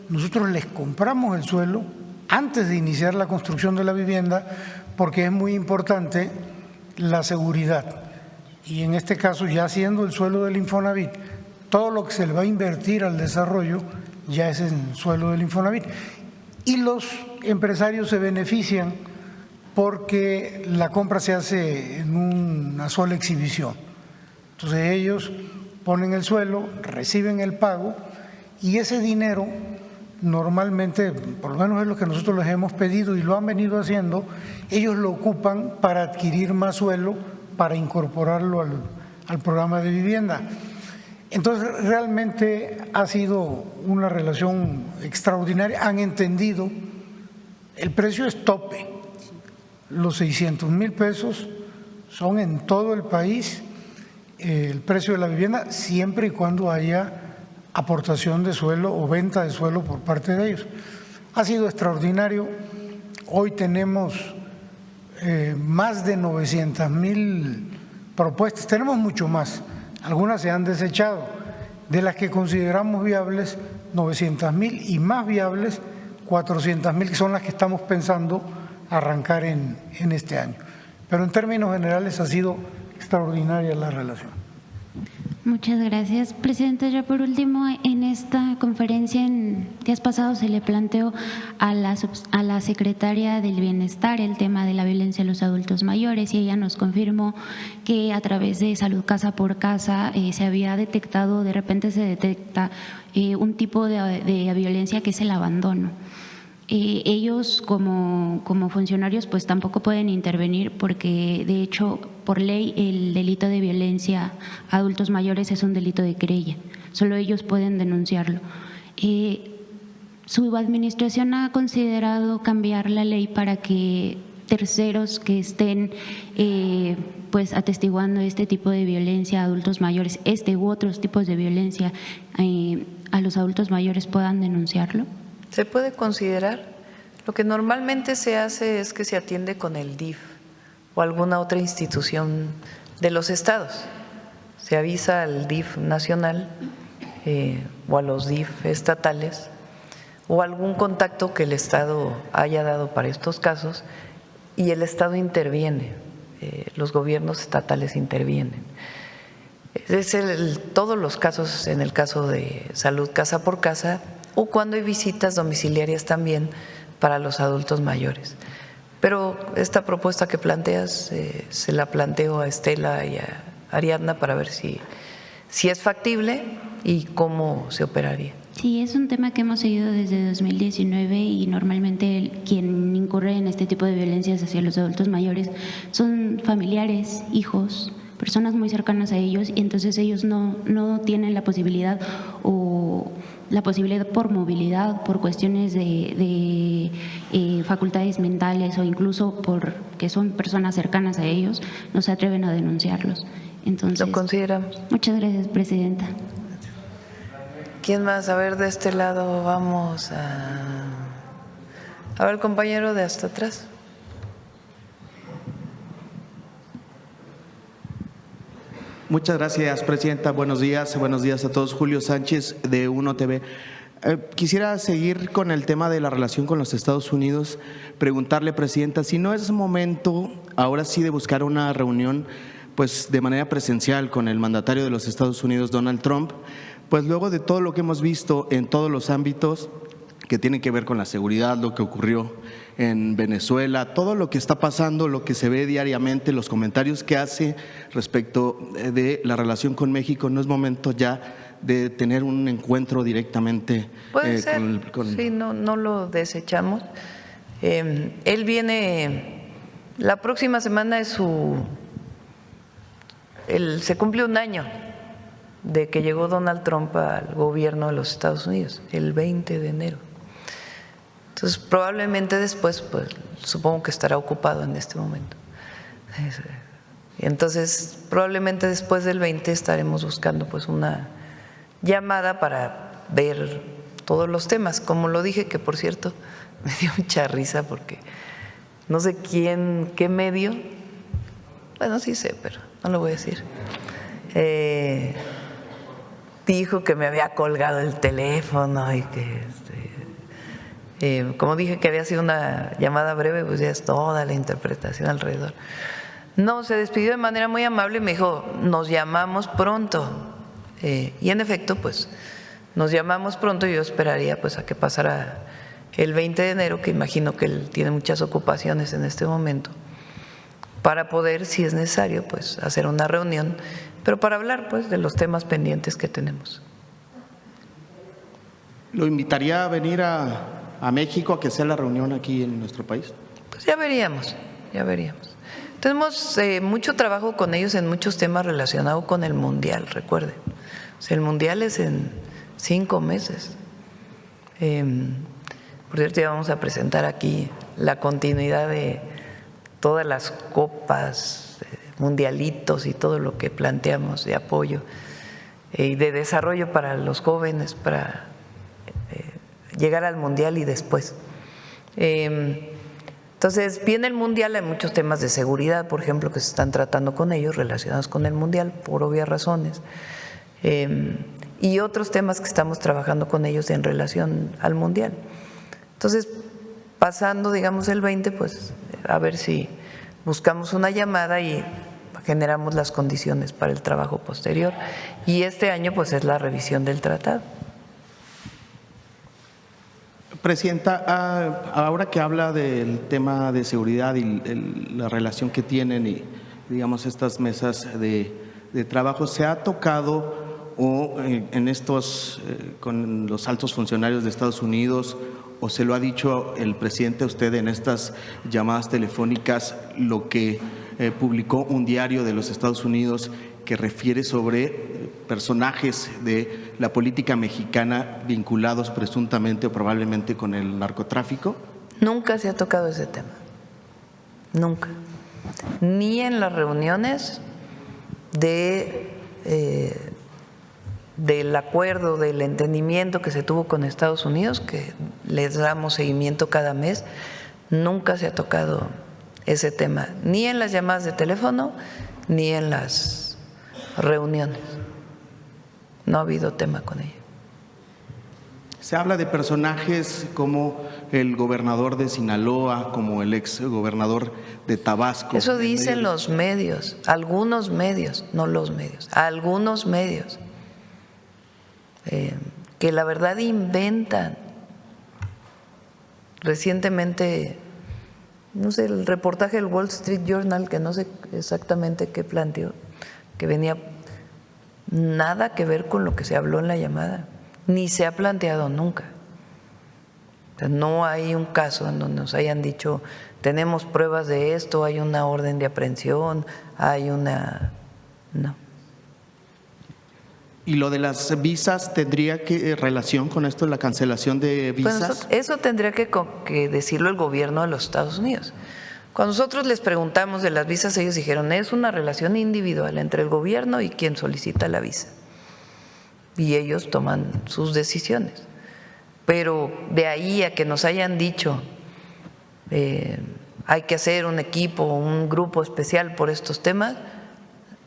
nosotros les compramos el suelo antes de iniciar la construcción de la vivienda, porque es muy importante la seguridad. Y en este caso, ya siendo el suelo del Infonavit, todo lo que se le va a invertir al desarrollo ya es en suelo del Infonavit. Y los empresarios se benefician porque la compra se hace en una sola exhibición. Entonces ellos ponen el suelo, reciben el pago y ese dinero normalmente, por lo menos es lo que nosotros les hemos pedido y lo han venido haciendo, ellos lo ocupan para adquirir más suelo, para incorporarlo al programa de vivienda. Entonces realmente ha sido una relación extraordinaria, han entendido, el precio es tope, los 600,000 pesos son en todo el país el precio de la vivienda, siempre y cuando haya aportación de suelo o venta de suelo por parte de ellos. Ha sido extraordinario. Hoy tenemos más de 900,000 propuestas, tenemos mucho más, algunas se han desechado, de las que consideramos viables 900,000 y más viables 400,000, que son las que estamos pensando arrancar en este año. Pero en términos generales ha sido extraordinaria la relación. Muchas gracias, Presidenta. Ya por último, en esta conferencia en días pasados se le planteó a la Secretaria del Bienestar el tema de la violencia a los adultos mayores y ella nos confirmó que a través de Salud Casa por Casa se había detectado, de repente se detecta un tipo de violencia que es el abandono. Ellos como funcionarios pues tampoco pueden intervenir porque de hecho por ley el delito de violencia a adultos mayores es un delito de querella, solo ellos pueden denunciarlo. Su administración ha considerado cambiar la ley para que terceros que estén pues atestiguando este tipo de violencia a adultos mayores, u otros tipos de violencia a los adultos mayores puedan denunciarlo. Se puede considerar. Lo que normalmente se hace es que se atiende con el DIF o alguna otra institución de los estados. Se avisa al DIF nacional o a los DIF estatales o algún contacto que el estado haya dado para estos casos y el estado interviene, los gobiernos estatales intervienen. Es todos los casos, en el caso de Salud Casa por Casa, o cuando hay visitas domiciliarias también para los adultos mayores. Pero esta propuesta que planteas, se la planteo a Estela y a Ariadna para ver si es factible y cómo se operaría. Sí, es un tema que hemos seguido desde 2019 y normalmente quien incurre en este tipo de violencias hacia los adultos mayores son familiares, hijos, personas muy cercanas a ellos y entonces ellos no tienen la posibilidad por movilidad, por cuestiones de facultades mentales o incluso porque son personas cercanas a ellos, no se atreven a denunciarlos. Entonces, lo consideramos. Muchas gracias, Presidenta. ¿Quién más? A ver, de este lado vamos a ver, compañero de hasta atrás. Muchas gracias, Presidenta. Buenos días a todos. Julio Sánchez, de 1 TV. Quisiera seguir con el tema de la relación con los Estados Unidos, preguntarle, Presidenta, si no es momento ahora sí de buscar una reunión pues de manera presencial con el mandatario de los Estados Unidos, Donald Trump, pues luego de todo lo que hemos visto en todos los ámbitos que tienen que ver con la seguridad, lo que ocurrió en Venezuela, todo lo que está pasando, lo que se ve diariamente, los comentarios que hace respecto de la relación con México, ¿no es momento ya de tener un encuentro directamente Puede ser, con… Sí, no lo desechamos. Él viene, la próxima semana es se cumple un año de que llegó Donald Trump al gobierno de los Estados Unidos, el 20 de enero. Entonces, probablemente después, pues supongo que estará ocupado en este momento. Entonces, probablemente después del 20 estaremos buscando pues una llamada para ver todos los temas. Como lo dije, que por cierto, me dio mucha risa porque no sé qué medio, bueno, sí sé, pero no lo voy a decir, dijo que me había colgado el teléfono y que… como dije que había sido una llamada breve, pues ya es toda la interpretación alrededor. No, se despidió de manera muy amable y me dijo, nos llamamos pronto. Y en efecto, pues nos llamamos pronto y yo esperaría pues a que pasara el 20 de enero, que imagino que él tiene muchas ocupaciones en este momento, para poder, si es necesario, pues hacer una reunión, pero para hablar pues de los temas pendientes que tenemos. ¿Lo invitaría a venir a México a que sea la reunión aquí en nuestro país? Pues ya veríamos, ya veríamos. Tenemos mucho trabajo con ellos en muchos temas relacionados con el Mundial, recuerden. O sea, el Mundial es en 5 meses. Por cierto, ya vamos a presentar aquí la continuidad de todas las copas, mundialitos y todo lo que planteamos de apoyo y de desarrollo para los jóvenes, para llegar al Mundial y después. Entonces, viene el Mundial, hay muchos temas de seguridad, por ejemplo, que se están tratando con ellos, relacionados con el Mundial, por obvias razones, y otros temas que estamos trabajando con ellos en relación al Mundial. Entonces, pasando, digamos, el 20, pues a ver si buscamos una llamada y generamos las condiciones para el trabajo posterior. Y este año, pues, es la revisión del tratado. Presidenta, ahora que habla del tema de seguridad y la relación que tienen y, digamos, estas mesas de trabajo, ¿se ha tocado en estos con los altos funcionarios de Estados Unidos o se lo ha dicho el presidente a usted en estas llamadas telefónicas lo que publicó un diario de los Estados Unidos que refiere sobre personajes de la política mexicana vinculados presuntamente o probablemente con el narcotráfico? Nunca se ha tocado ese tema, nunca, ni en las reuniones del acuerdo, del entendimiento que se tuvo con Estados Unidos, que les damos seguimiento cada mes, nunca se ha tocado ese tema, ni en las llamadas de teléfono, ni en las reuniones. No ha habido tema con ella. Se habla de personajes como el gobernador de Sinaloa, como el ex gobernador de Tabasco. Eso dicen los medios, algunos medios, no los medios, algunos medios, que la verdad inventan. Recientemente, no sé, el reportaje del Wall Street Journal, que no sé exactamente qué planteó, que venía nada que ver con lo que se habló en la llamada, ni se ha planteado nunca. O sea, no hay un caso en donde nos hayan dicho tenemos pruebas de esto, hay una orden de aprehensión, hay una… no. ¿Y lo de las visas tendría relación con esto, la cancelación de visas? Pues eso tendría que decirlo el gobierno de los Estados Unidos. Cuando nosotros les preguntamos de las visas, ellos dijeron, es una relación individual entre el gobierno y quien solicita la visa. Y ellos toman sus decisiones. Pero de ahí a que nos hayan dicho, hay que hacer un equipo, un grupo especial por estos temas,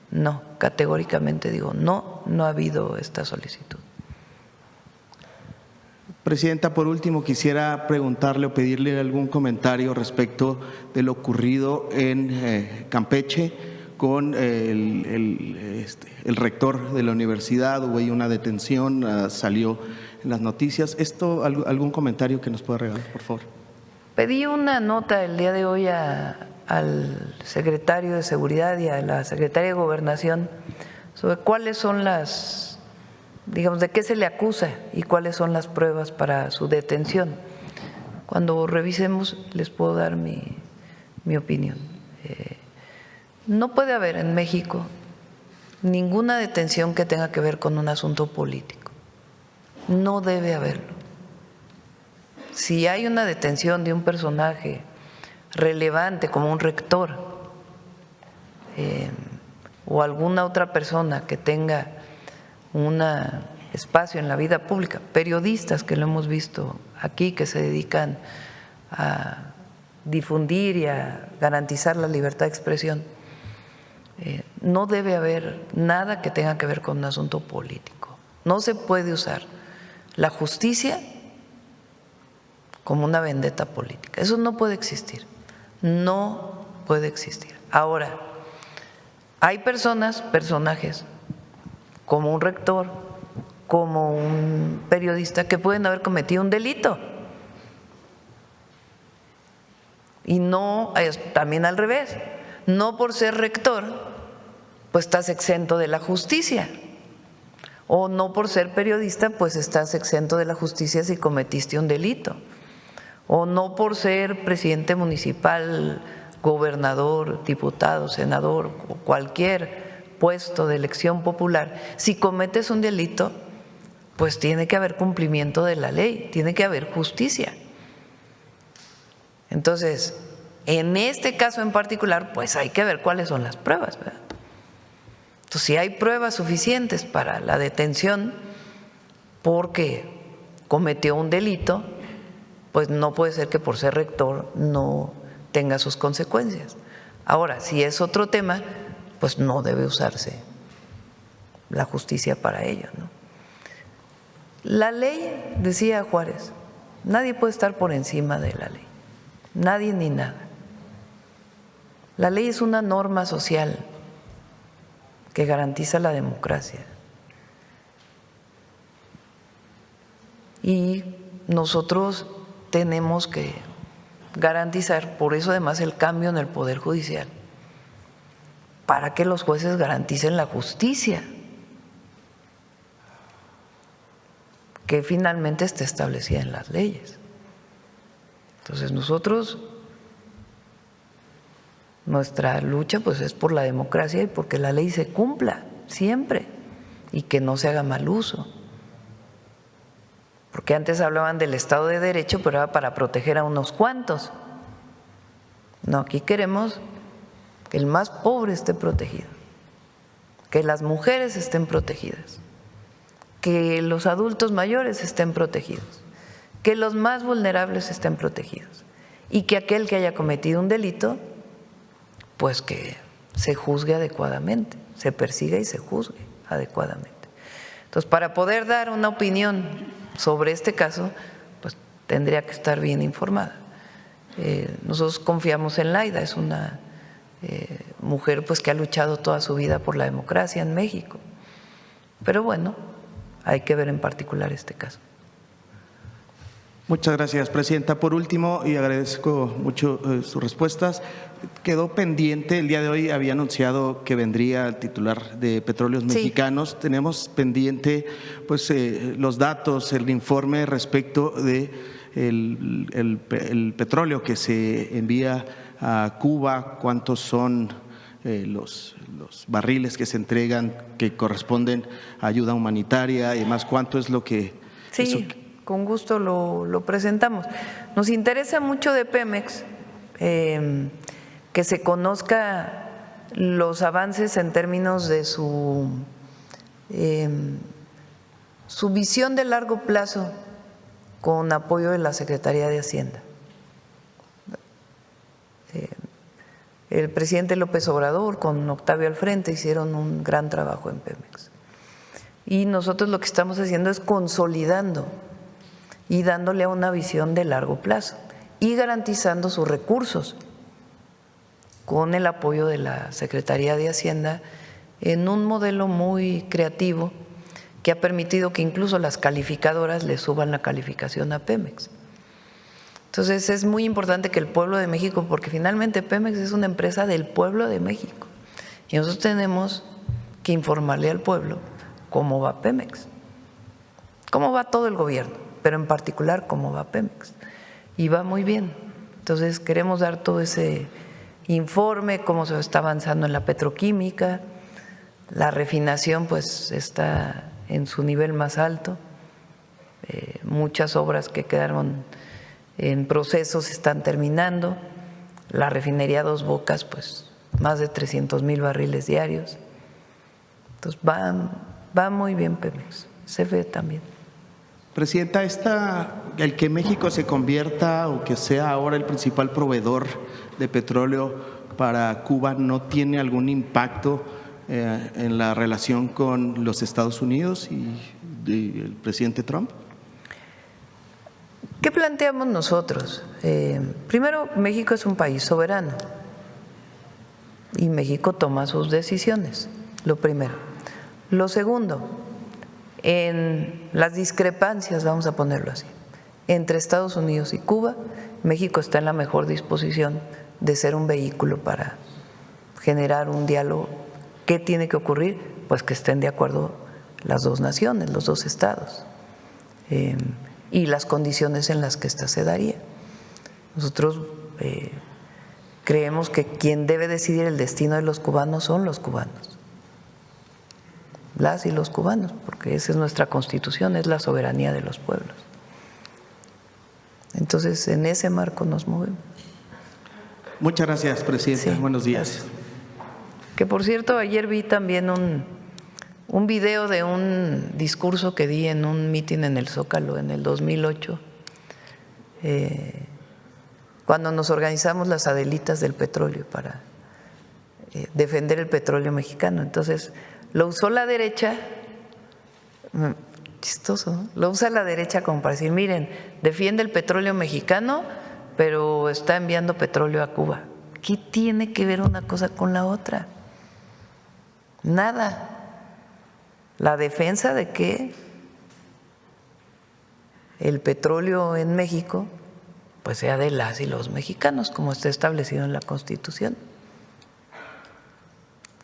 no, categóricamente digo, no ha habido esta solicitud. Presidenta, por último, quisiera preguntarle o pedirle algún comentario respecto de lo ocurrido en Campeche con el rector de la universidad. Hubo ahí una detención, salió en las noticias. ¿Algún comentario que nos pueda regalar, por favor? Pedí una nota el día de hoy al secretario de Seguridad y a la secretaria de Gobernación sobre cuáles son las, digamos, de qué se le acusa y cuáles son las pruebas para su detención. Cuando revisemos les puedo dar mi opinión. No puede haber en México ninguna detención que tenga que ver con un asunto político. No debe haberlo. Si hay una detención de un personaje relevante como un rector o alguna otra persona que tenga un espacio en la vida pública, periodistas que lo hemos visto aquí que se dedican a difundir y a garantizar la libertad de expresión, no debe haber nada que tenga que ver con un asunto político. No se puede usar la justicia como una vendetta política. Eso no puede existir, no puede existir. Ahora, hay personajes, como un rector, como un periodista, que pueden haber cometido un delito. Y no, también al revés, no por ser rector, pues estás exento de la justicia. O no por ser periodista, pues estás exento de la justicia si cometiste un delito. O no por ser presidente municipal, gobernador, diputado, senador o cualquier puesto de elección popular, si cometes un delito, pues tiene que haber cumplimiento de la ley, tiene que haber justicia. Entonces, en este caso en particular, pues hay que ver cuáles son las pruebas, ¿verdad? Entonces, si hay pruebas suficientes para la detención porque cometió un delito, pues no puede ser que por ser rector no tenga sus consecuencias. Ahora, si es otro tema, pues no debe usarse la justicia para ello, ¿no? La ley, decía Juárez, nadie puede estar por encima de la ley, nadie ni nada. La ley es una norma social que garantiza la democracia. Y nosotros tenemos que garantizar, por eso además el cambio en el Poder Judicial, para que los jueces garanticen la justicia que finalmente está establecida en las leyes. Entonces nosotros, nuestra lucha pues es por la democracia y porque la ley se cumpla siempre y que no se haga mal uso. Porque antes hablaban del Estado de Derecho, pero era para proteger a unos cuantos. No, aquí queremos que el más pobre esté protegido, que las mujeres estén protegidas, que los adultos mayores estén protegidos, que los más vulnerables estén protegidos y que aquel que haya cometido un delito, pues que se juzgue adecuadamente, se persiga y se juzgue adecuadamente. Entonces, para poder dar una opinión sobre este caso, pues tendría que estar bien informada. Nosotros confiamos en Laida, es una mujer pues que ha luchado toda su vida por la democracia en México. Pero bueno, hay que ver en particular este caso. Muchas gracias, Presidenta. Por último, y agradezco mucho sus respuestas, quedó pendiente, el día de hoy había anunciado que vendría el titular de Petróleos Mexicanos. Sí. Tenemos pendiente pues los datos, el informe respecto de el petróleo que se envía a Cuba, cuántos son los barriles que se entregan que corresponden a ayuda humanitaria y demás, cuánto es lo que… Sí, con gusto lo presentamos. Nos interesa mucho de Pemex que se conozca los avances en términos de su visión de largo plazo con apoyo de la Secretaría de Hacienda. El presidente López Obrador con Octavio al frente hicieron un gran trabajo en Pemex. Y nosotros lo que estamos haciendo es consolidando y dándole a una visión de largo plazo y garantizando sus recursos con el apoyo de la Secretaría de Hacienda en un modelo muy creativo que ha permitido que incluso las calificadoras le suban la calificación a Pemex. Entonces es muy importante que el pueblo de México, porque finalmente Pemex es una empresa del pueblo de México y nosotros tenemos que informarle al pueblo cómo va Pemex, cómo va todo el gobierno, pero en particular cómo va Pemex. Y va muy bien. Entonces queremos dar todo ese informe, cómo se está avanzando en la petroquímica, la refinación pues está en su nivel más alto, muchas obras que quedaron en proceso se están terminando, la refinería Dos Bocas pues más de 300,000 barriles diarios, entonces va muy bien Pemex, se ve también. Presidenta, el que México se convierta o que sea ahora el principal proveedor de petróleo para Cuba, ¿no tiene algún impacto en la relación con los Estados Unidos y el presidente Trump? ¿Qué planteamos nosotros? Primero, México es un país soberano y México toma sus decisiones, lo primero. Lo segundo, en las discrepancias, vamos a ponerlo así, entre Estados Unidos y Cuba, México está en la mejor disposición de ser un vehículo para generar un diálogo. ¿Qué tiene que ocurrir? Pues que estén de acuerdo las dos naciones, los dos estados, y las condiciones en las que ésta se daría. Nosotros creemos que quien debe decidir el destino de los cubanos son los cubanos, las y los cubanos, porque esa es nuestra Constitución, es la soberanía de los pueblos. Entonces, en ese marco nos movemos. Muchas gracias, presidente. Sí, buenos días. Gracias. Que por cierto, ayer vi también un video de un discurso que di en un mitin en el Zócalo en el 2008, cuando nos organizamos las Adelitas del petróleo para defender el petróleo mexicano. Entonces, lo usó la derecha, chistoso, ¿no? Lo usa la derecha como para decir, miren, defiende el petróleo mexicano, pero está enviando petróleo a Cuba. ¿Qué tiene que ver una cosa con la otra? Nada. La defensa de que el petróleo en México pues sea de las y los mexicanos, como está establecido en la Constitución.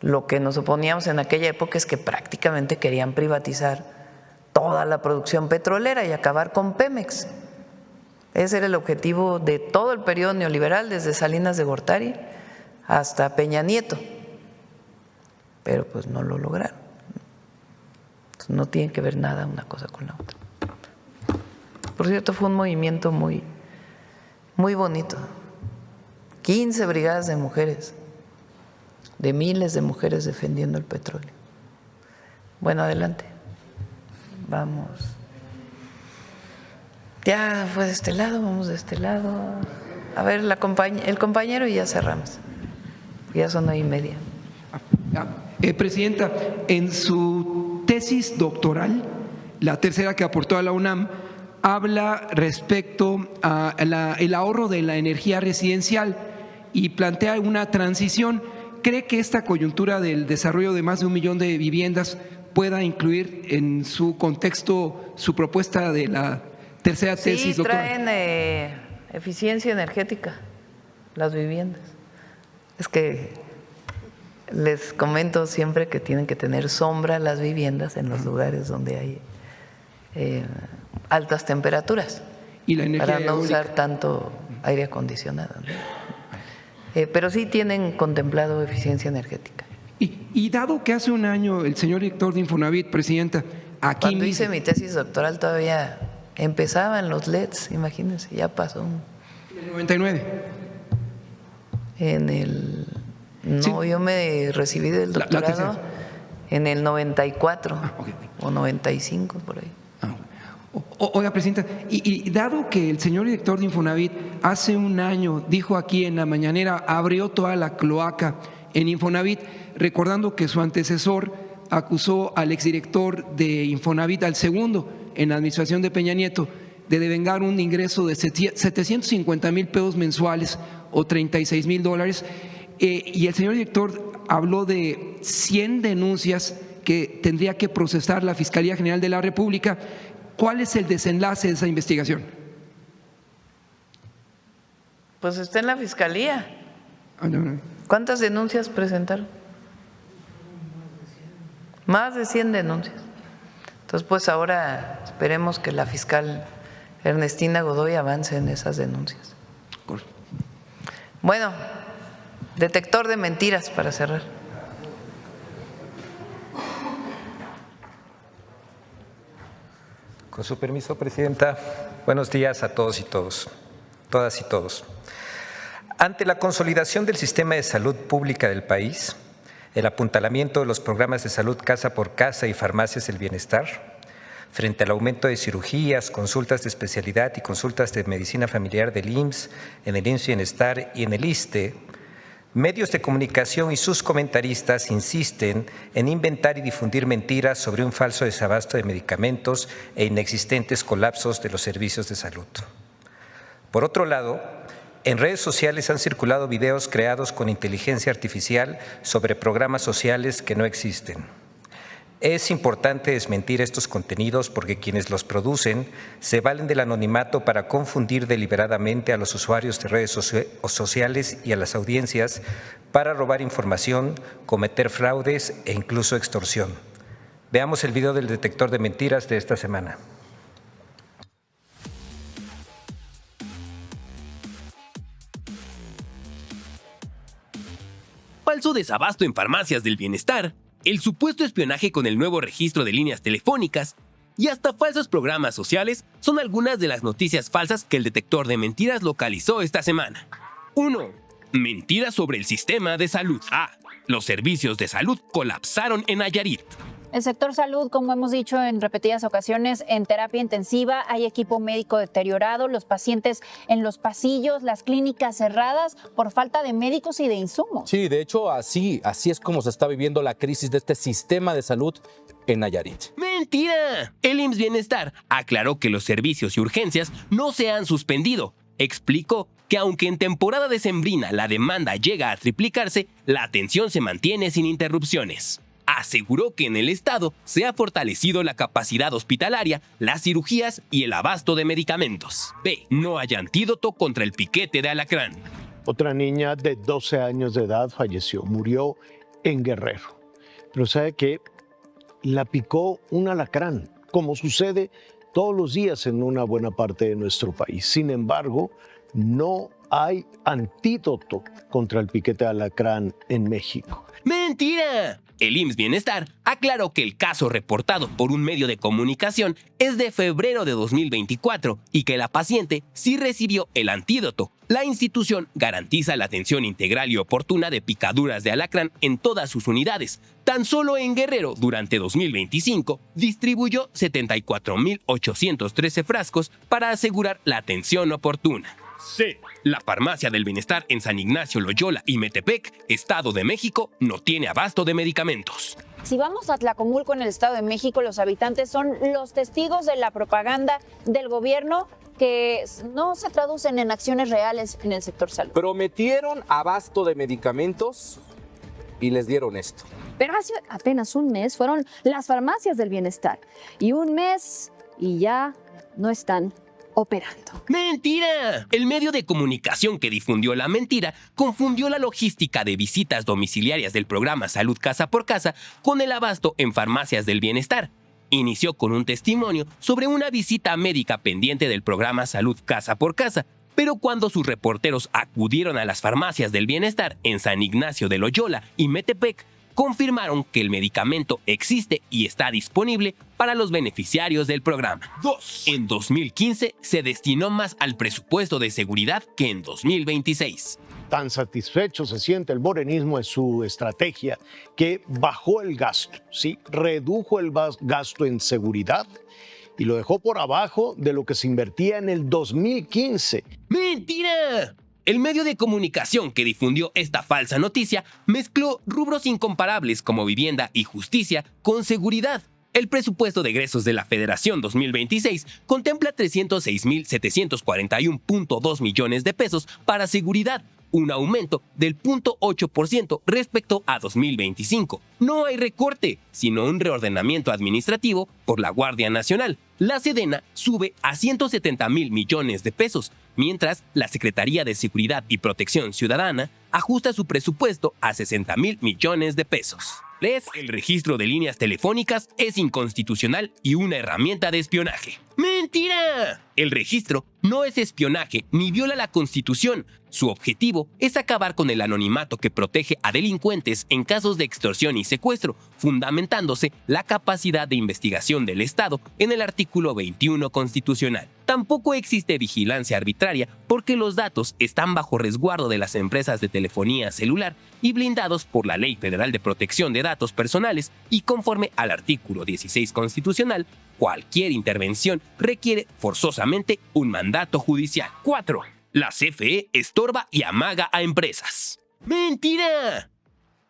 Lo que nos oponíamos en aquella época es que prácticamente querían privatizar toda la producción petrolera y acabar con Pemex. Ese era el objetivo de todo el periodo neoliberal, desde Salinas de Gortari hasta Peña Nieto, pero pues no lo lograron. Entonces, no tiene que ver nada una cosa con la otra. Por cierto, fue un movimiento muy bonito. 15 brigadas de mujeres, de miles de mujeres defendiendo el petróleo. Bueno, adelante. Vamos. Ya fue de este lado, vamos de este lado. A ver, el compañero y ya cerramos. Ya son 9:30. Presidenta, en su tesis doctoral, la tercera que aportó a la UNAM, habla respecto al ahorro de la energía residencial y plantea una transición. ¿Cree que esta coyuntura del desarrollo de más de 1 millón de viviendas pueda incluir en su contexto su propuesta de la tercera tesis doctoral? Sí, traen eficiencia energética las viviendas. Es que les comento siempre que tienen que tener sombra las viviendas en los lugares donde hay altas temperaturas, y la energía para no eólica. usar tanto aire acondicionado, ¿no? Pero sí tienen contemplado eficiencia energética. Y dado que hace un año el señor director de Infonavit, presidenta, aquí Cuando hice mi tesis doctoral todavía empezaban los LEDs, imagínense, ya pasó. En el 99. No, Sí. yo me recibí del La doctorado tercera. en el 94 Ok. o 95, por ahí. Oiga, presidenta, y dado que el señor director de Infonavit hace un año dijo aquí en la mañanera, abrió toda la cloaca en Infonavit, recordando que su antecesor acusó al exdirector de Infonavit, al segundo, en la administración de Peña Nieto, de devengar un ingreso de 750,000 pesos mensuales o $36,000. Y el señor director habló de 100 denuncias que tendría que procesar la Fiscalía General de la República. ¿Cuál es el desenlace de esa investigación? Pues está en la Fiscalía. No. ¿Cuántas denuncias presentaron? Más de 100 denuncias. Entonces, pues ahora esperemos que la fiscal Ernestina Godoy avance en esas denuncias. Bueno, detector de mentiras para cerrar. Con su permiso, Presidenta, buenos días a todos y todas y todos. Ante la consolidación del sistema de salud pública del país, el apuntalamiento de los programas de salud casa por casa y farmacias del bienestar, frente al aumento de cirugías, consultas de especialidad y consultas de medicina familiar del IMSS, en el IMSS Bienestar y en el ISSSTE, medios de comunicación y sus comentaristas insisten en inventar y difundir mentiras sobre un falso desabasto de medicamentos e inexistentes colapsos de los servicios de salud. Por otro lado, en redes sociales han circulado videos creados con inteligencia artificial sobre programas sociales que no existen. Es importante desmentir estos contenidos porque quienes los producen se valen del anonimato para confundir deliberadamente a los usuarios de redes sociales y a las audiencias para robar información, cometer fraudes e incluso extorsión. Veamos el video del detector de mentiras de esta semana. Falso desabasto en farmacias del bienestar, el supuesto espionaje con el nuevo registro de líneas telefónicas y hasta falsos programas sociales son algunas de las noticias falsas que el detector de mentiras localizó esta semana. 1. Mentiras sobre el sistema de salud. Los servicios de salud colapsaron en Nayarit. El sector salud, como hemos dicho en repetidas ocasiones, en terapia intensiva, hay equipo médico deteriorado, los pacientes en los pasillos, las clínicas cerradas por falta de médicos y de insumos. Sí, de hecho, así es como se está viviendo la crisis de este sistema de salud en Nayarit. ¡Mentira! El IMSS Bienestar aclaró que los servicios y urgencias no se han suspendido. Explicó que aunque en temporada decembrina la demanda llega a triplicarse, la atención se mantiene sin interrupciones. Aseguró que en el estado se ha fortalecido la capacidad hospitalaria, las cirugías y el abasto de medicamentos. B. No hay antídoto contra el piquete de alacrán. Otra niña de 12 años de edad falleció, murió en Guerrero. Pero ¿sabe qué? La picó un alacrán, como sucede todos los días en una buena parte de nuestro país. Sin embargo, no hay antídoto contra el piquete de alacrán en México. ¡Mentira! El IMSS Bienestar aclaró que el caso reportado por un medio de comunicación es de febrero de 2024 y que la paciente sí recibió el antídoto. La institución garantiza la atención integral y oportuna de picaduras de alacrán en todas sus unidades. Tan solo en Guerrero, durante 2025, distribuyó 74,813 frascos para asegurar la atención oportuna. C. La farmacia del bienestar en San Ignacio, Loyola y Metepec, Estado de México, no tiene abasto de medicamentos. Si vamos a Tlacomulco, en el Estado de México, los habitantes son los testigos de la propaganda del gobierno que no se traducen en acciones reales en el sector salud. Prometieron abasto de medicamentos y les dieron esto. Pero hace apenas un mes fueron las farmacias del bienestar. Y un mes y ya no están operando. ¡Mentira! El medio de comunicación que difundió la mentira confundió la logística de visitas domiciliarias del programa Salud Casa por Casa con el abasto en farmacias del bienestar. Inició con un testimonio sobre una visita médica pendiente del programa Salud Casa por Casa, pero cuando sus reporteros acudieron a las farmacias del bienestar en San Ignacio de Loyola y Metepec, confirmaron que el medicamento existe y está disponible para los beneficiarios del programa. 2. En 2015 se destinó más al presupuesto de seguridad que en 2026. Tan satisfecho se siente el morenismo en su estrategia que bajó el gasto, ¿sí? Redujo el gasto en seguridad y lo dejó por abajo de lo que se invertía en el 2015. ¡Mentira! El medio de comunicación que difundió esta falsa noticia mezcló rubros incomparables como vivienda y justicia con seguridad. El presupuesto de egresos de la Federación 2026 contempla 306.741.2 millones de pesos para seguridad, un aumento del 0.8% respecto a 2025. No hay recorte, sino un reordenamiento administrativo por la Guardia Nacional. La Sedena sube a 170.000 millones de pesos, mientras la Secretaría de Seguridad y Protección Ciudadana ajusta su presupuesto a 60.000 millones de pesos. El registro de líneas telefónicas es inconstitucional y una herramienta de espionaje. ¡Mentira! El registro no es espionaje ni viola la Constitución. Su objetivo es acabar con el anonimato que protege a delincuentes en casos de extorsión y secuestro, fundamentándose la capacidad de investigación del Estado en el artículo 21 constitucional. Tampoco existe vigilancia arbitraria porque los datos están bajo resguardo de las empresas de telefonía celular y blindados por la Ley Federal de Protección de Datos Personales, y conforme al artículo 16 constitucional, cualquier intervención requiere forzosamente un mandato judicial. 4. La CFE estorba y amaga a empresas. ¡Mentira!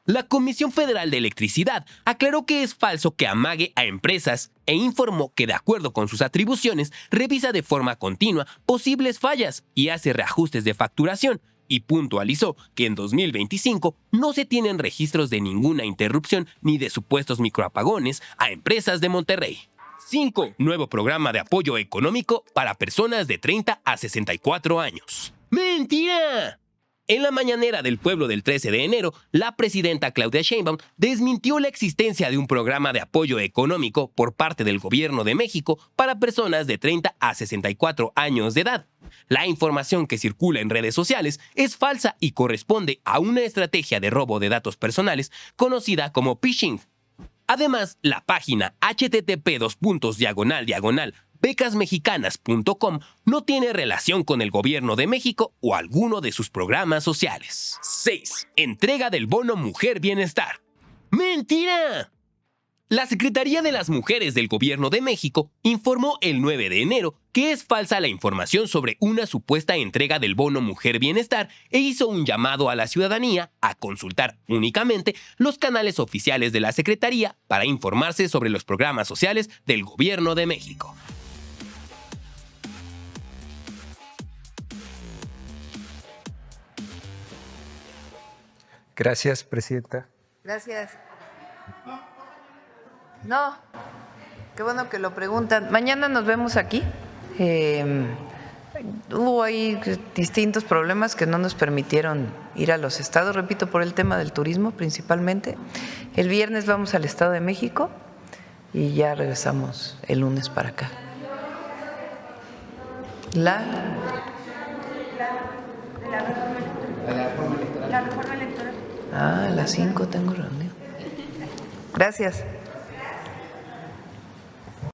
La Comisión Federal de Electricidad aclaró que es falso que amague a empresas e informó que, de acuerdo con sus atribuciones, revisa de forma continua posibles fallas y hace reajustes de facturación, y puntualizó que en 2025 no se tienen registros de ninguna interrupción ni de supuestos microapagones a empresas de Monterrey. 5. Nuevo programa de apoyo económico para personas de 30 a 64 años. ¡Mentira! En la mañanera del pueblo del 13 de enero, la presidenta Claudia Sheinbaum desmintió la existencia de un programa de apoyo económico por parte del Gobierno de México para personas de 30 a 64 años de edad. La información que circula en redes sociales es falsa y corresponde a una estrategia de robo de datos personales conocida como phishing. Además, la página http://becasmexicanas.com no tiene relación con el Gobierno de México o alguno de sus programas sociales. 6. Entrega del bono Mujer Bienestar. ¡Mentira! La Secretaría de las Mujeres del Gobierno de México informó el 9 de enero que es falsa la información sobre una supuesta entrega del bono Mujer Bienestar e hizo un llamado a la ciudadanía a consultar únicamente los canales oficiales de la Secretaría para informarse sobre los programas sociales del Gobierno de México. Gracias, Presidenta. Gracias. No, qué bueno que lo preguntan. Mañana nos vemos aquí. Hubo ahí distintos problemas que no nos permitieron ir a los estados, repito, por el tema del turismo principalmente. El viernes vamos al Estado de México y ya regresamos el lunes para acá. La reforma electoral. A las 5 tengo reunión. Gracias.